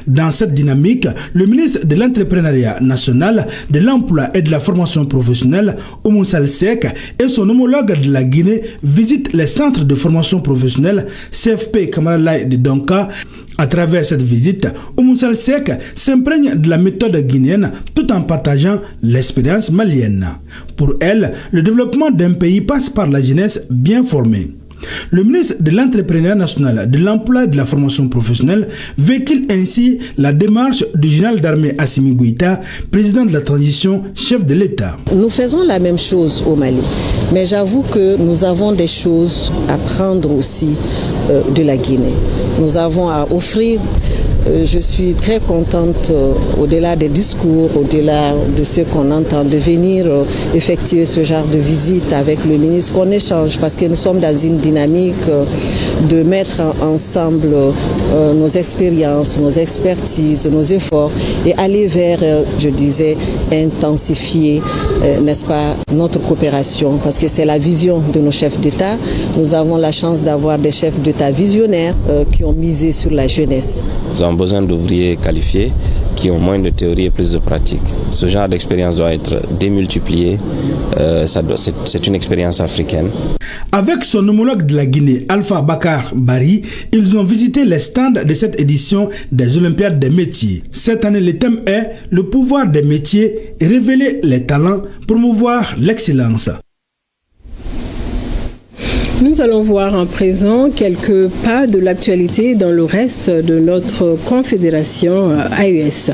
Dans cette dynamique, le ministre de l'Entrepreneuriat national, de l'Emploi et de la formation professionnelle, Oumou Salsek, et son homologue de la Guinée visitent les centres de formation professionnelle CFP Kamaralai de Donka. À travers cette visite, Oumou Salsek s'imprègne de la méthode guinéenne tout en partageant l'expérience malienne. Pour elle, le développement d'un pays passe par la jeunesse bien formée. Le ministre de l'Entrepreneuriat national, de l'Emploi et de la formation professionnelle véhicule ainsi la démarche du général d'armée Assimi Goïta, président de la transition, chef de l'État. Nous faisons la même chose au Mali, mais j'avoue que nous avons des choses à prendre aussi de la Guinée. Nous avons à offrir. Je suis très contente, au-delà des discours, au-delà de ce qu'on entend, de venir effectuer ce genre de visite avec le ministre, qu'on échange, parce que nous sommes dans une dynamique de mettre ensemble nos expériences, nos expertises, nos efforts et aller vers, je disais, intensifier, n'est-ce pas, notre coopération, parce que c'est la vision de nos chefs d'État. Nous avons la chance d'avoir des chefs d'État visionnaires qui ont misé sur la jeunesse. Nous avons besoin d'ouvriers qualifiés qui ont moins de théorie et plus de pratique. Ce genre d'expérience doit être démultiplié. C'est une expérience africaine. Avec son homologue de la Guinée, Alpha Bakar Bari, ils ont visité les stands de cette édition des Olympiades des métiers. Cette année, le thème est « Le pouvoir des métiers, révéler les talents, promouvoir l'excellence ». Nous allons voir en présent quelques pas de l'actualité dans le reste de notre confédération AES.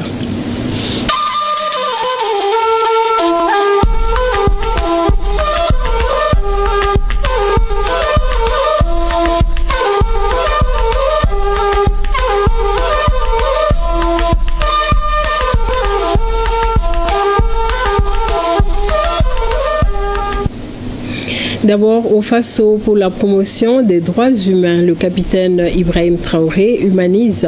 D'abord, au Faso, pour la promotion des droits humains, le capitaine Ibrahim Traoré humanise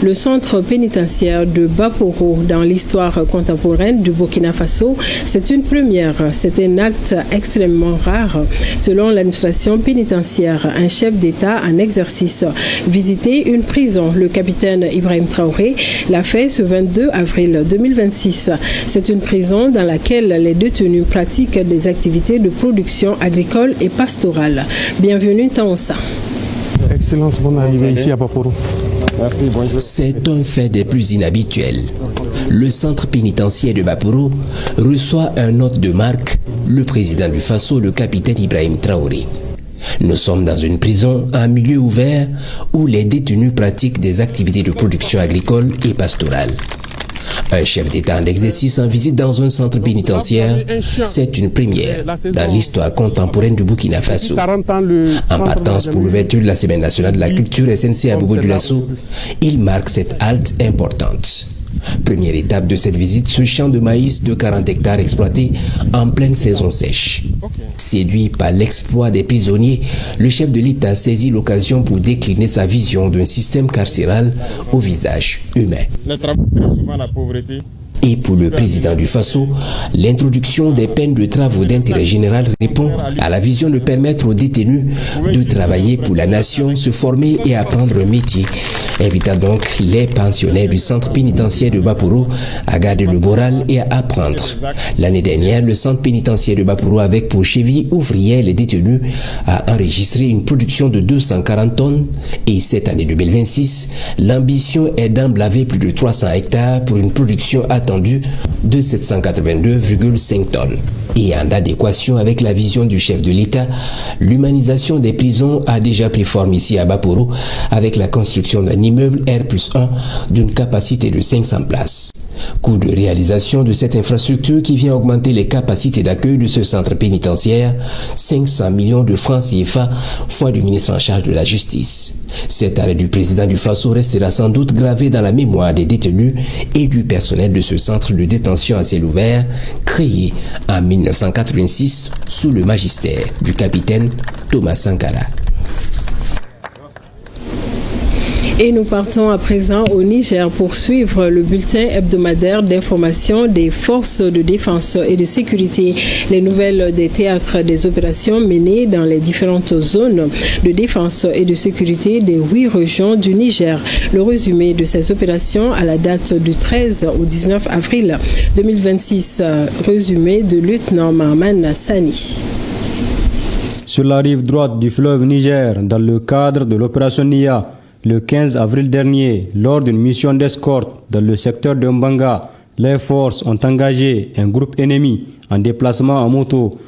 le centre pénitentiaire de Baporo dans l'histoire contemporaine du Burkina Faso. C'est une première, c'est un acte extrêmement rare. Selon l'administration pénitentiaire, un chef d'État en exercice visitait une prison. Le capitaine Ibrahim Traoré l'a fait ce 22 avril 2026. C'est une prison dans laquelle les détenus pratiquent des activités de production agricole et pastorale. Bienvenue Taonsa. Excellence, bonne arrivée ici à Baporo. Merci, bonjour. C'est un fait des plus inhabituels. Le centre pénitentiaire de Baporo reçoit un hôte de marque, le président du Faso, le capitaine Ibrahim Traoré. Nous sommes dans une prison en milieu ouvert où les détenus pratiquent des activités de production agricole et pastorale. Un chef d'État en exercice en visite dans un centre pénitentiaire, c'est une première dans l'histoire contemporaine du Burkina Faso. En partance pour l'ouverture de la Semaine nationale de la culture SNC à Bobo Dioulasso, il marque cette halte importante. Première étape de cette visite, ce champ de maïs de 40 hectares exploité en pleine saison sèche. Séduit par l'exploit des prisonniers, le chef de l'État saisit l'occasion pour décliner sa vision d'un système carcéral au visage humain. Très souvent la pauvreté. Et pour le président du Faso, l'introduction des peines de travaux d'intérêt général répond à la vision de permettre aux détenus de travailler pour la nation, se former et apprendre un métier, invitant donc les pensionnaires du centre pénitentiaire de Baporo à garder le moral et à apprendre. L'année dernière, le centre pénitentiaire de Baporo, avec pour cheville ouvrière les détenus, a enregistré une production de 240 tonnes et cette année 2026, l'ambition est d'emblaver plus de 300 hectares pour une production attendue de 782,5 tonnes. Et en adéquation avec la vision du chef de l'État, l'humanisation des prisons a déjà pris forme ici à Baporo avec la construction d'un immeuble R+1 d'une capacité de 500 places. Coût de réalisation de cette infrastructure qui vient augmenter les capacités d'accueil de ce centre pénitentiaire, 500 millions de francs CFA, foi du ministre en charge de la Justice. Cet arrêt du président du Faso restera sans doute gravé dans la mémoire des détenus et du personnel de ce centre de détention à ciel ouvert, créé en 1986 sous le magistère du capitaine Thomas Sankara. Et nous partons à présent au Niger pour suivre le bulletin hebdomadaire d'information des forces de défense et de sécurité. Les nouvelles des théâtres des opérations menées dans les différentes zones de défense et de sécurité des 8 régions du Niger. Le résumé de ces opérations à la date du 13 au 19 avril 2026. Résumé de lieutenant Mahaman Sani. Sur la rive droite du fleuve Niger, dans le cadre de l'opération NIA, le 15 avril dernier, lors d'une mission d'escorte dans le secteur de Mbanga, les forces ont engagé un groupe ennemi en déplacement en moto.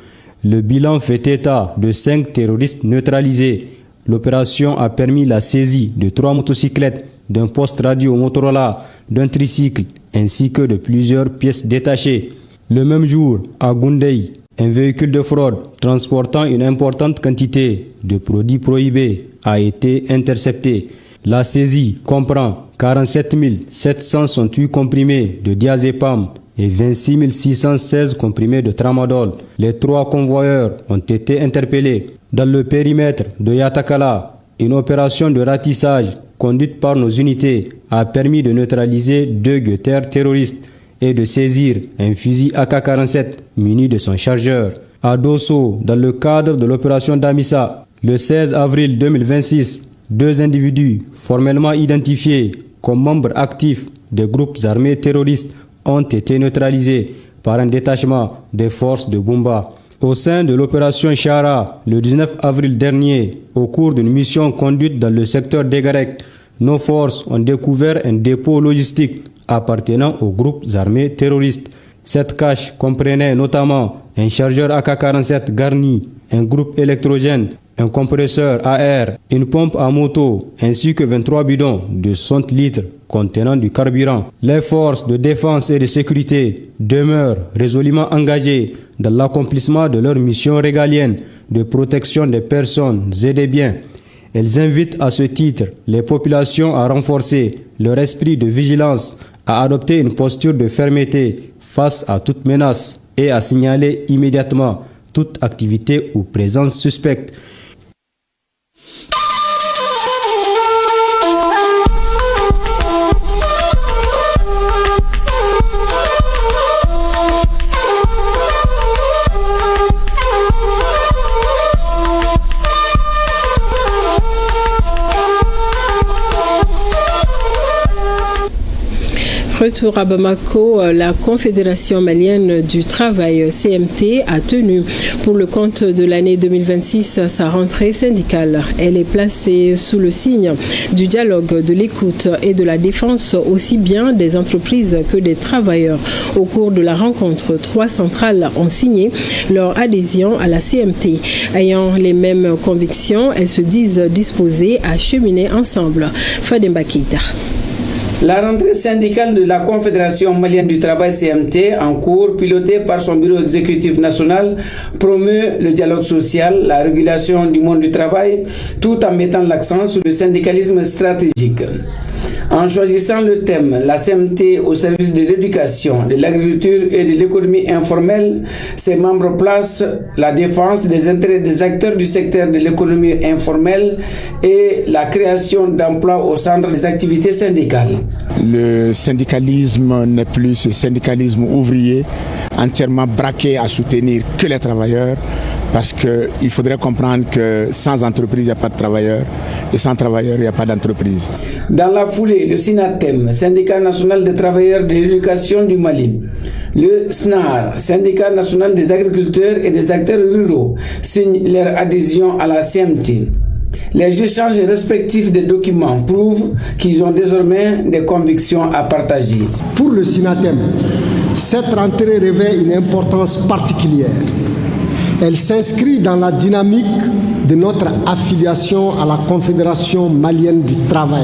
Le bilan fait état de 5 terroristes neutralisés. L'opération a permis la saisie de 3 motocyclettes, d'un poste radio Motorola, d'un tricycle, ainsi que de plusieurs pièces détachées. Le même jour, à Goundey, un véhicule de fraude transportant une importante quantité de produits prohibés a été intercepté. La saisie comprend 47 768 comprimés de diazépam et 26 616 comprimés de tramadol. Les 3 convoyeurs ont été interpellés. Dans le périmètre de Yatakala, une opération de ratissage conduite par nos unités a permis de neutraliser 2 guetteurs terroristes et de saisir un fusil AK-47 muni de son chargeur. À Dosso, dans le cadre de l'opération Damissa, le 16 avril 2026, 2 individus formellement identifiés comme membres actifs des groupes armés terroristes ont été neutralisés par un détachement des forces de Goumba. Au sein de l'opération Chara, le 19 avril dernier, au cours d'une mission conduite dans le secteur d'Egarek, nos forces ont découvert un dépôt logistique appartenant aux groupes armés terroristes. Cette cache comprenait notamment un chargeur AK-47 garni, un groupe électrogène, un compresseur à air, une pompe à moto, ainsi que 23 bidons de 60 litres contenant du carburant. Les forces de défense et de sécurité demeurent résolument engagées dans l'accomplissement de leur mission régalienne de protection des personnes et des biens. Elles invitent à ce titre les populations à renforcer leur esprit de vigilance, à adopter une posture de fermeté face à toute menace et à signaler immédiatement toute activité ou présence suspecte. Retour à Bamako, la Confédération malienne du travail CMT a tenu pour le compte de l'année 2026 sa rentrée syndicale. Elle est placée sous le signe du dialogue, de l'écoute et de la défense aussi bien des entreprises que des travailleurs. Au cours de la rencontre, 3 centrales ont signé leur adhésion à la CMT. Ayant les mêmes convictions, elles se disent disposées à cheminer ensemble. Fademba Keita. La rentrée syndicale de la Confédération malienne du travail CMT, en cours, pilotée par son bureau exécutif national, promeut le dialogue social, la régulation du monde du travail, tout en mettant l'accent sur le syndicalisme stratégique. En choisissant le thème « La CMT au service de l'éducation, de l'agriculture et de l'économie informelle », ses membres placent la défense des intérêts des acteurs du secteur de l'économie informelle et la création d'emplois au centre des activités syndicales. Le syndicalisme n'est plus ce syndicalisme ouvrier entièrement braqué à soutenir que les travailleurs, parce qu'il faudrait comprendre que sans entreprise, il n'y a pas de travailleurs, et sans travailleurs, il n'y a pas d'entreprise. Dans la foulée, le SINATEM, Syndicat national des travailleurs de l'éducation du Mali, le SNAR, Syndicat national des agriculteurs et des acteurs ruraux, signent leur adhésion à la CMT. Les échanges respectifs des documents prouvent qu'ils ont désormais des convictions à partager. Pour le SINATEM, cette rentrée revêt une importance particulière. Elle s'inscrit dans la dynamique de notre affiliation à la Confédération malienne du travail,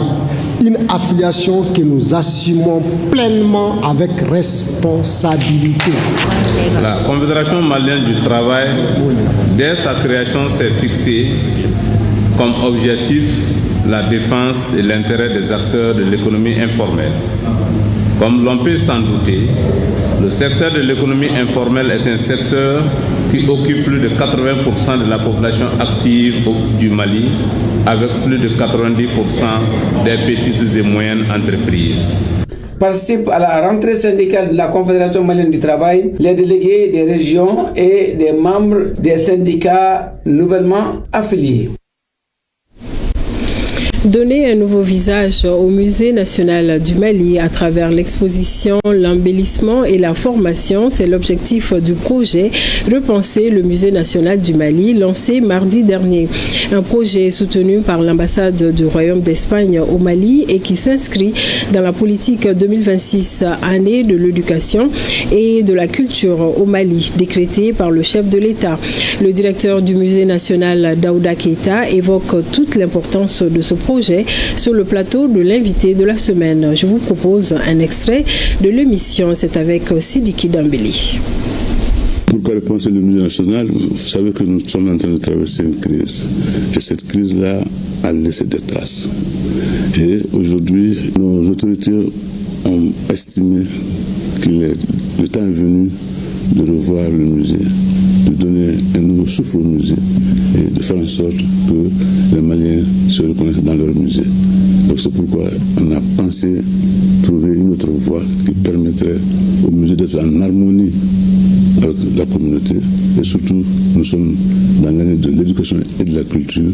une affiliation que nous assumons pleinement avec responsabilité. La Confédération malienne du travail, dès sa création, s'est fixée comme objectif la défense et l'intérêt des acteurs de l'économie informelle. Comme l'on peut s'en douter, le secteur de l'économie informelle est un secteur qui occupe plus de 80% de la population active du Mali, avec plus de 90% des petites et moyennes entreprises. Participent à la rentrée syndicale de la Confédération malienne du travail les délégués des régions et des membres des syndicats nouvellement affiliés. Donner un nouveau visage au Musée national du Mali à travers l'exposition, l'embellissement et la formation, c'est l'objectif du projet Repenser le Musée national du Mali, lancé mardi dernier. Un projet soutenu par l'ambassade du Royaume d'Espagne au Mali et qui s'inscrit dans la politique 2026, année de l'éducation et de la culture au Mali, décrétée par le chef de l'État. Le directeur du Musée national, Daouda Keita, évoque toute l'importance de ce projet sur le plateau de l'invité de la semaine. Je vous propose un extrait de l'émission. C'est avec Sidiki Dambeli. Pourquoi repenser le musée national? Vous savez que nous sommes en train de traverser une crise. Et cette crise-là a laissé des traces. Et aujourd'hui, nos autorités ont estimé que le temps est venu de revoir le musée, de donner un nouveau souffle au musée et de faire en sorte que les Maliens se reconnaissent dans leur musée. Donc c'est pourquoi on a pensé trouver une autre voie qui permettrait au musée d'être en harmonie avec la communauté. Et surtout, nous sommes dans l'année de l'éducation et de la culture,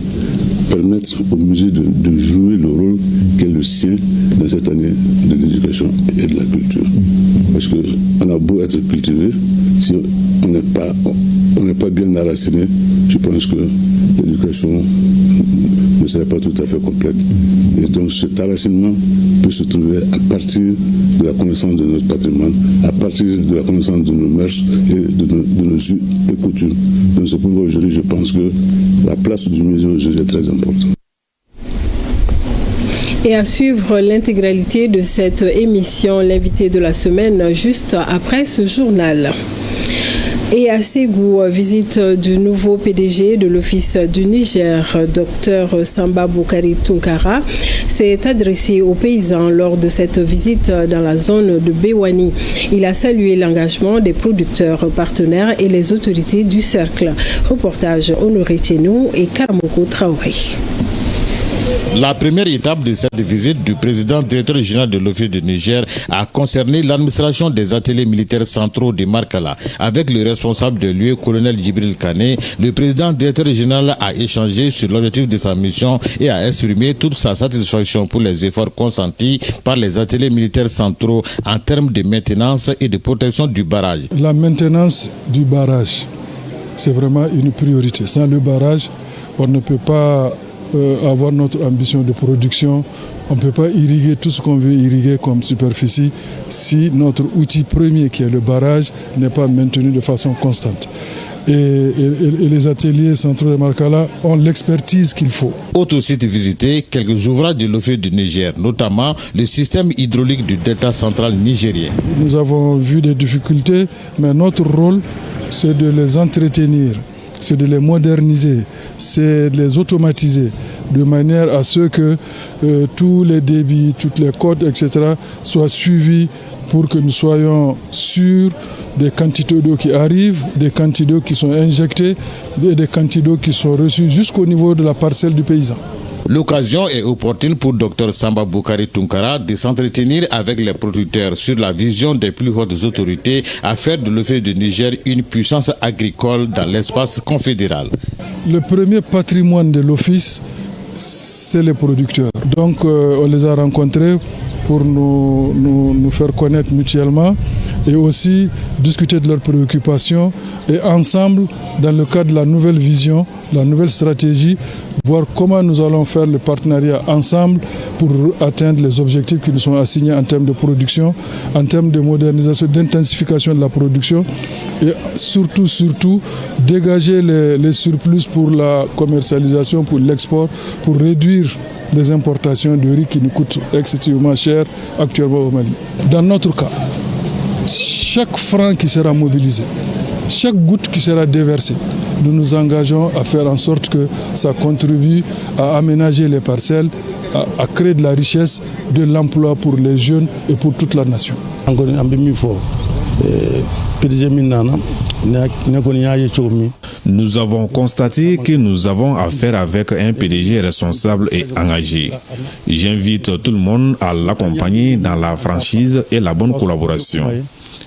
permettre au musée de jouer le rôle qu'est le sien dans cette année de l'éducation et de la culture. Parce qu'on a beau être cultivé, si on n'est pas bien enraciné, je pense que l'éducation ne serait pas tout à fait complète. Et donc cet enracinement peut se trouver à partir de la connaissance de notre patrimoine, à partir de la connaissance de nos mœurs et de nos us et coutumes. Donc c'est pourquoi aujourd'hui je pense que la place du musée aujourd'hui est très importante. Et à suivre l'intégralité de cette émission, l'invité de la semaine, juste après ce journal. Et à Ségou, visite du nouveau PDG de l'Office du Niger, Dr Samba Boukari Tunkara, s'est adressé aux paysans lors de cette visite dans la zone de Bewani. Il a salué l'engagement des producteurs partenaires et les autorités du cercle. Reportage Honoré Tchenou et Karamoko Traoré. La première étape de cette visite du président directeur général de l'Office du Niger a concerné l'administration des ateliers militaires centraux de Markala. Avec le responsable de l'UE, colonel Djibril Kane, le président directeur général a échangé sur l'objectif de sa mission et a exprimé toute sa satisfaction pour les efforts consentis par les ateliers militaires centraux en termes de maintenance et de protection du barrage. La maintenance du barrage, c'est vraiment une priorité. Sans le barrage, on ne peut pas avoir notre ambition de production. On ne peut pas irriguer tout ce qu'on veut irriguer comme superficie si notre outil premier qui est le barrage n'est pas maintenu de façon constante. et les ateliers centraux de Markala ont l'expertise qu'il faut. Autre site visité, quelques ouvrages de l'Office du Niger, notamment le système hydraulique du delta central nigérien. Nous avons vu des difficultés, mais notre rôle, c'est de les entretenir, c'est de les moderniser, c'est de les automatiser, de manière à ce que tous les débits, toutes les codes, etc. soient suivis pour que nous soyons sûrs des quantités d'eau qui arrivent, des quantités d'eau qui sont injectées et des quantités d'eau qui sont reçues jusqu'au niveau de la parcelle du paysan. L'occasion est opportune pour Dr Samba Boukari Tunkara de s'entretenir avec les producteurs sur la vision des plus hautes autorités à faire de l'Office du Niger une puissance agricole dans l'espace confédéral. Le premier patrimoine de l'Office, c'est les producteurs. Donc on les a rencontrés pour nous faire connaître mutuellement et aussi discuter de leurs préoccupations et ensemble, dans le cadre de la nouvelle vision, la nouvelle stratégie, voir comment nous allons faire le partenariat ensemble pour atteindre les objectifs qui nous sont assignés en termes de production, en termes de modernisation, d'intensification de la production et surtout dégager les surplus pour la commercialisation, pour l'export, pour réduire les importations de riz qui nous coûtent excessivement cher actuellement au Mali. Dans notre cas, chaque franc qui sera mobilisé, chaque goutte qui sera déversée, nous nous engageons à faire en sorte que ça contribue à aménager les parcelles, à créer de la richesse, de l'emploi pour les jeunes et pour toute la nation. Nous avons constaté que nous avons affaire avec un PDG responsable et engagé. J'invite tout le monde à l'accompagner dans la franchise et la bonne collaboration.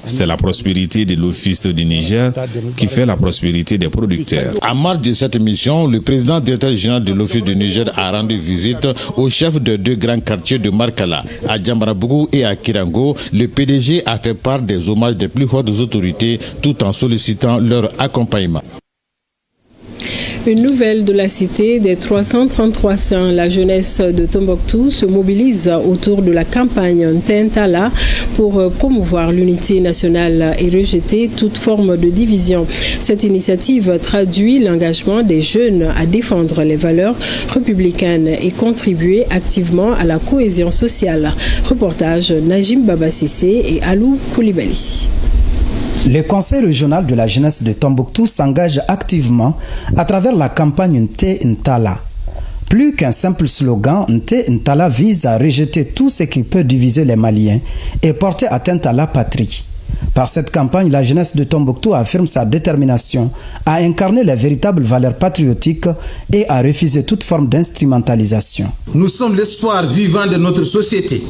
C'est la prospérité de l'Office du Niger qui fait la prospérité des producteurs. En marge de cette mission, le président directeur général de l'Office du Niger a rendu visite aux chefs de 2 grands quartiers de Markala, à Djambrabougou et à Kirango. Le PDG a fait part des hommages des plus hautes autorités tout en sollicitant leur accompagnement. Une nouvelle de la cité des 333 saints. La jeunesse de Tombouctou se mobilise autour de la campagne Ntentala pour promouvoir l'unité nationale et rejeter toute forme de division. Cette initiative traduit l'engagement des jeunes à défendre les valeurs républicaines et contribuer activement à la cohésion sociale. Reportage Najim Babassissé et Alou Koulibaly. Le Conseil régional de la jeunesse de Tombouctou s'engage activement à travers la campagne Nté Ntala. Plus qu'un simple slogan, Nté Ntala vise à rejeter tout ce qui peut diviser les Maliens et porter atteinte à la patrie. Par cette campagne, la jeunesse de Tombouctou affirme sa détermination à incarner les véritables valeurs patriotiques et à refuser toute forme d'instrumentalisation. Nous sommes l'espoir vivant de notre société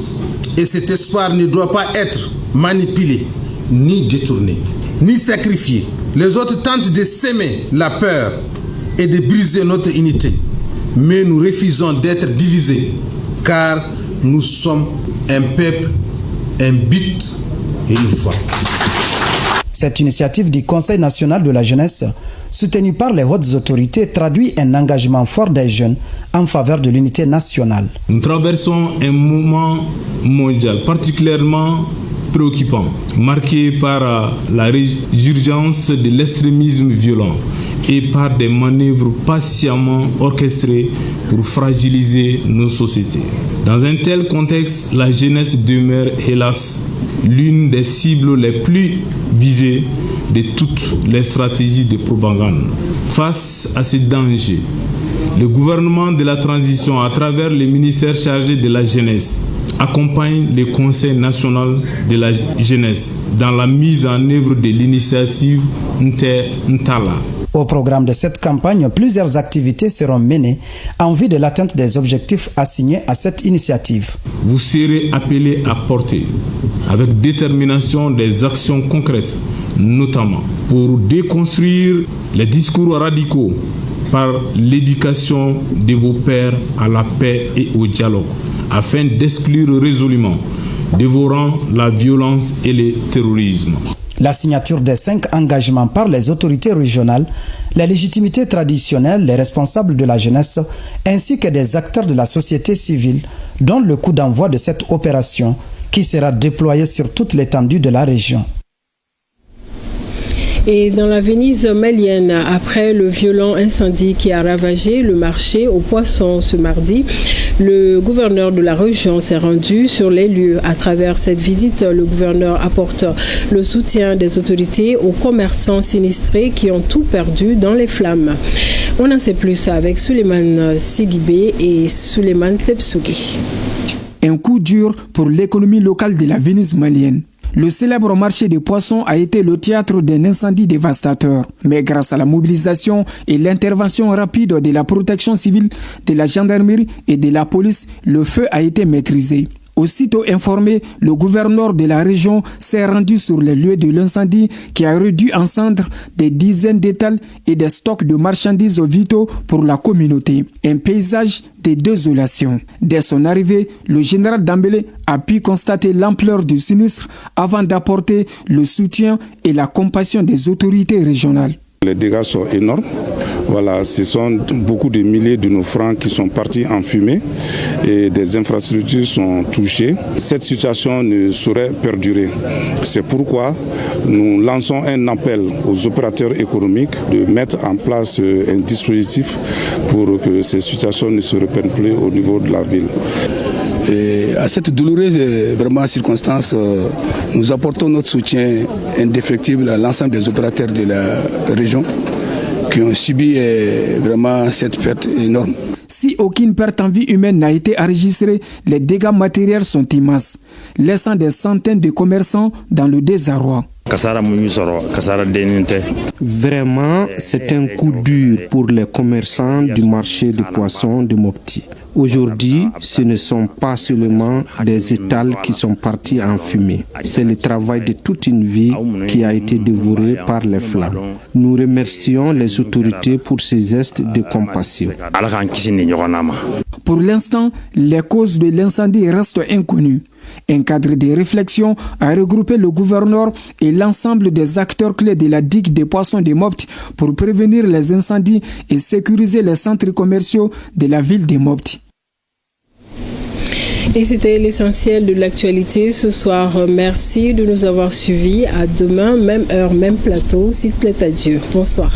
et cet espoir ne doit pas être manipulé, ni détourné, ni sacrifié. Les autres tentent de s'aimer la peur et de briser notre unité. Mais nous refusons d'être divisés, car nous sommes un peuple, un but et une foi. Cette initiative du Conseil national de la jeunesse, soutenue par les hautes autorités, traduit un engagement fort des jeunes en faveur de l'unité nationale. Nous traversons un moment mondial particulièrement préoccupant, marqué par la résurgence de l'extrémisme violent et par des manœuvres patiemment orchestrées pour fragiliser nos sociétés. Dans un tel contexte, la jeunesse demeure, hélas, l'une des cibles les plus visées de toutes les stratégies de propagande. Face à ces dangers, le gouvernement de la transition, à travers les ministères chargés de la jeunesse, accompagne le Conseil national de la jeunesse dans la mise en œuvre de l'initiative Ntala. Au programme de cette campagne, plusieurs activités seront menées en vue de l'atteinte des objectifs assignés à cette initiative. Vous serez appelés à porter avec détermination des actions concrètes, notamment pour déconstruire les discours radicaux par l'éducation de vos pairs à la paix et au dialogue, afin d'exclure résolument de vos rangs la violence et le terrorisme. La signature des 5 engagements par les autorités régionales, les légitimités traditionnelles, les responsables de la jeunesse, ainsi que des acteurs de la société civile, donnent le coup d'envoi de cette opération qui sera déployée sur toute l'étendue de la région. Et dans la Venise malienne, après le violent incendie qui a ravagé le marché aux poissons ce mardi, le gouverneur de la région s'est rendu sur les lieux. À travers cette visite, le gouverneur apporte le soutien des autorités aux commerçants sinistrés qui ont tout perdu dans les flammes. On en sait plus avec Souleymane Sidibé et Souleymane Tebsougi. Un coup dur pour l'économie locale de la Venise malienne. Le célèbre marché des poissons a été le théâtre d'un incendie dévastateur. Mais grâce à la mobilisation et l'intervention rapide de la protection civile, de la gendarmerie et de la police, le feu a été maîtrisé. Aussitôt informé, le gouverneur de la région s'est rendu sur les lieux de l'incendie qui a réduit en cendres des dizaines d'étals et des stocks de marchandises vitaux pour la communauté. Un paysage de désolation. Dès son arrivée, le général Dambélé a pu constater l'ampleur du sinistre avant d'apporter le soutien et la compassion des autorités régionales. Les dégâts sont énormes. Voilà, ce sont beaucoup de milliers de nos francs qui sont partis en fumée et des infrastructures sont touchées. Cette situation ne saurait perdurer. C'est pourquoi nous lançons un appel aux opérateurs économiques de mettre en place un dispositif pour que ces situations ne se répètent plus au niveau de la ville. Et à cette douloureuse circonstance, nous apportons notre soutien indéfectible à l'ensemble des opérateurs de la région qui ont subi vraiment cette perte énorme. Si aucune perte en vie humaine n'a été enregistrée, les dégâts matériels sont immenses, laissant des centaines de commerçants dans le désarroi. Vraiment, c'est un coup dur pour les commerçants du marché de poissons de Mopti. Aujourd'hui, ce ne sont pas seulement des étals qui sont partis en fumée. C'est le travail de toute une vie qui a été dévoré par les flammes. Nous remercions les autorités pour ces gestes de compassion. Pour l'instant, les causes de l'incendie restent inconnues. Un cadre de réflexion a regroupé le gouverneur et l'ensemble des acteurs clés de la digue des poissons de Mopti pour prévenir les incendies et sécuriser les centres commerciaux de la ville de Mopti. Et c'était l'essentiel de l'actualité ce soir. Merci de nous avoir suivis. À demain, même heure, même plateau. S'il plaît à Dieu. Bonsoir.